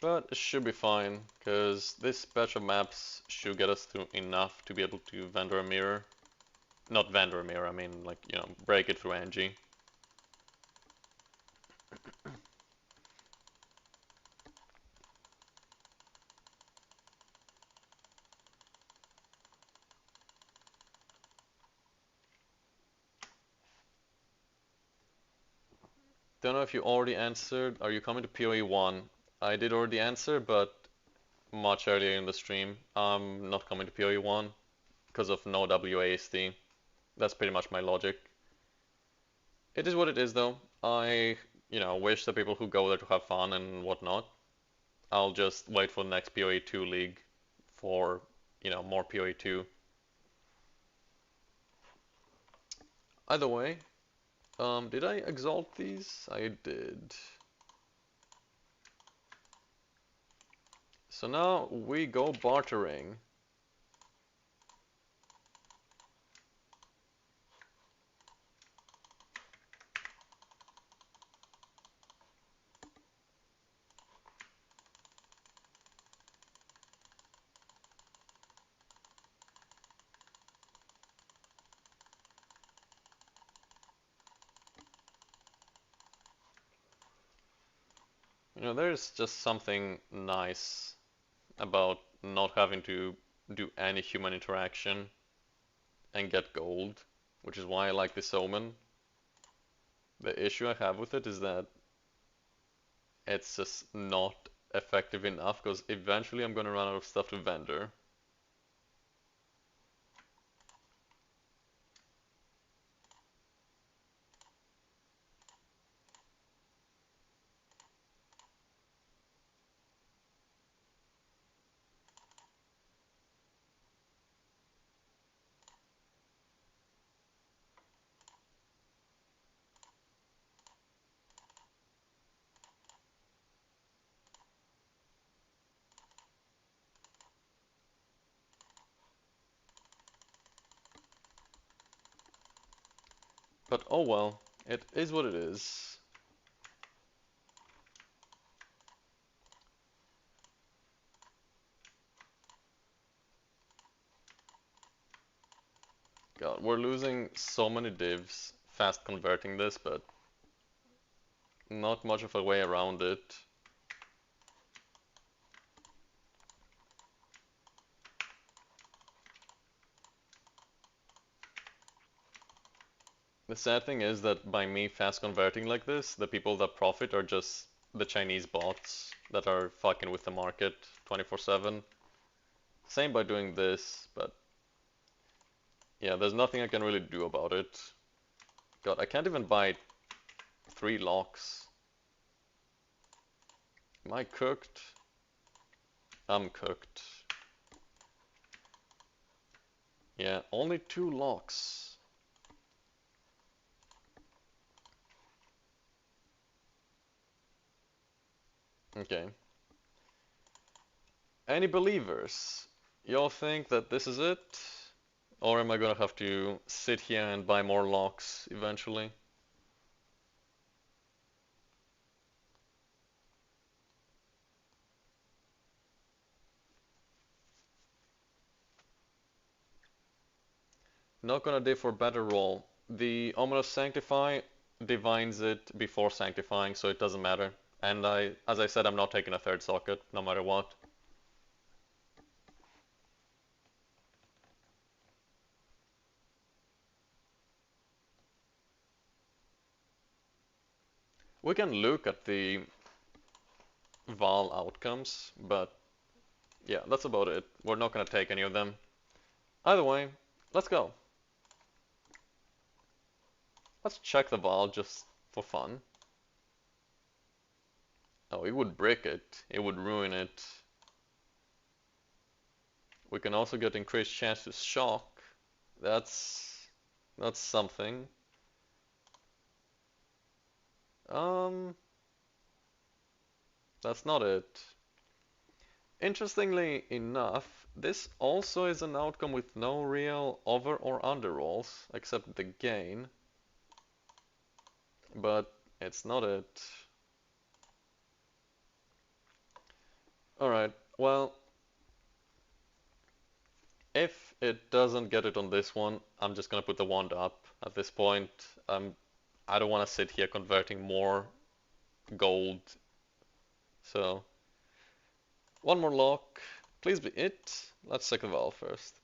But it should be fine, because this batch of maps should get us through enough to be able to vendor a mirror. Not vendor a mirror, I mean, like, break it through Angie. Don't know if you already answered. Are you coming to PoE 1? I did already answer, but much earlier in the stream. I'm not coming to PoE 1 because of no WASD. That's pretty much my logic. It is what it is, though. I, wish the people who go there to have fun and whatnot. I'll just wait for the next PoE 2 league for, more PoE 2. Either way, did I exalt these? I did. So now we go bartering. There's just something nice about not having to do any human interaction and get gold, which is why I like this omen. The issue I have with it is that it's just not effective enough because eventually I'm gonna run out of stuff to vendor. But oh well, it is what it is. God, we're losing so many divs fast converting this, but not much of a way around it. The sad thing is that by me fast converting like this, the people that profit are just the Chinese bots that are fucking with the market 24/7. Same by doing this, but yeah, there's nothing I can really do about it. God, I can't even buy 3 locks. Am I cooked? I'm cooked. Yeah, only 2 locks. Okay. Any believers? Y'all think that this is it? Or am I gonna have to sit here and buy more locks eventually? Not gonna dip for better roll. The Ominous Sanctify, divines it before sanctifying, so it doesn't matter. And as I said, I'm not taking a third socket, no matter what. We can look at the Val outcomes, but yeah, that's about it. We're not gonna take any of them. Either way, let's go. Let's check the Val just for fun. Oh, it would brick it. It would ruin it. We can also get increased chance to shock. That's something. Um, that's not it. Interestingly enough, this also is an outcome with no real over or under rolls, except the gain. But it's not it. Alright, well, if it doesn't get it on this one, I'm just gonna put the wand up at this point. I don't want to sit here converting more gold. So, one more lock. Please be it. Let's check the valve first.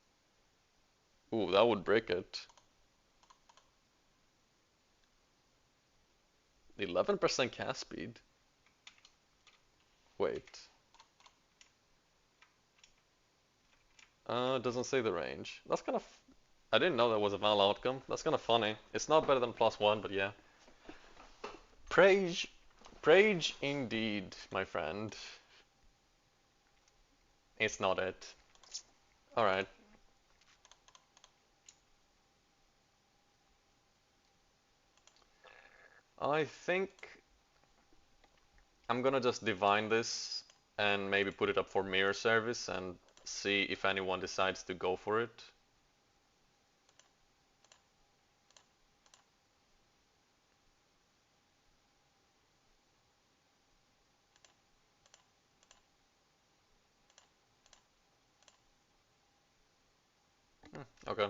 Ooh, that would break it. 11% cast speed. Wait. Doesn't say the range. That's kind of... I didn't know that was a Val outcome. That's kind of funny. It's not better than +1, but yeah. Praise. Praise indeed, my friend. It's not it. Alright. I think I'm gonna just divine this and maybe put it up for mirror service and see if anyone decides to go for it. Okay.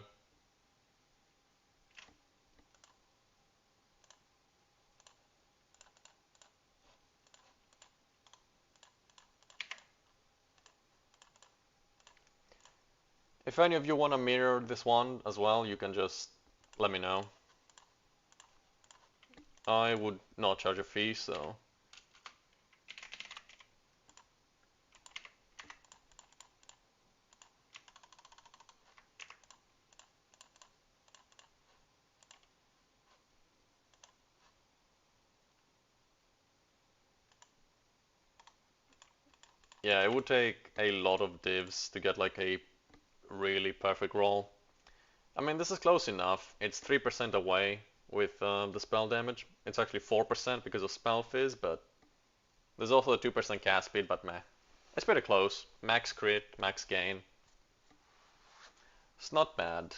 If any of you want to mirror this one as well, you can just let me know. I would not charge a fee, so... Yeah, it would take a lot of divs to get like a really perfect roll. I mean, this is close enough. It's 3% away with the spell damage. It's actually 4% because of spell fizz, but there's also a 2% cast speed, but meh. It's pretty close. Max crit, max gain. It's not bad.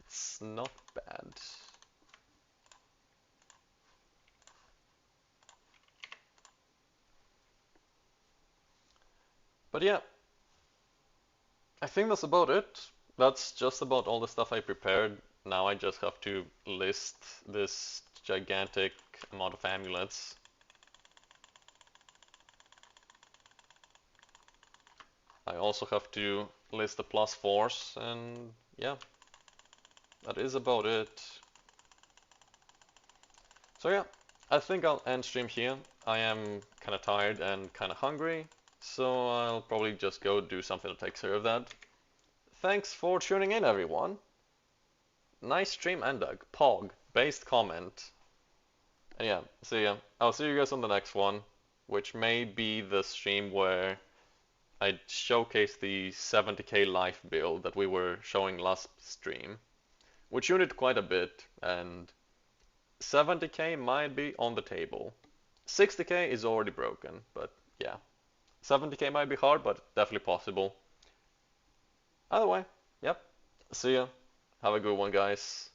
It's not bad. But yeah, I think that's about it. That's just about all the stuff I prepared. Now I just have to list this gigantic amount of amulets. I also have to list the +4s, and yeah, that is about it. So yeah, I think I'll end stream here. I am kind of tired and kind of hungry, so I'll probably just go do something to take care of that. Thanks for tuning in, everyone. Nice stream, Endug. Pog. Based comment. And yeah, see ya. I'll see you guys on the next one, which may be the stream where I showcase the 70k life build that we were showing last stream, which unit quite a bit, and 70k might be on the table. 60k is already broken, but yeah. 70k might be hard, but definitely possible. Either way, yep. See ya. Have a good one, guys.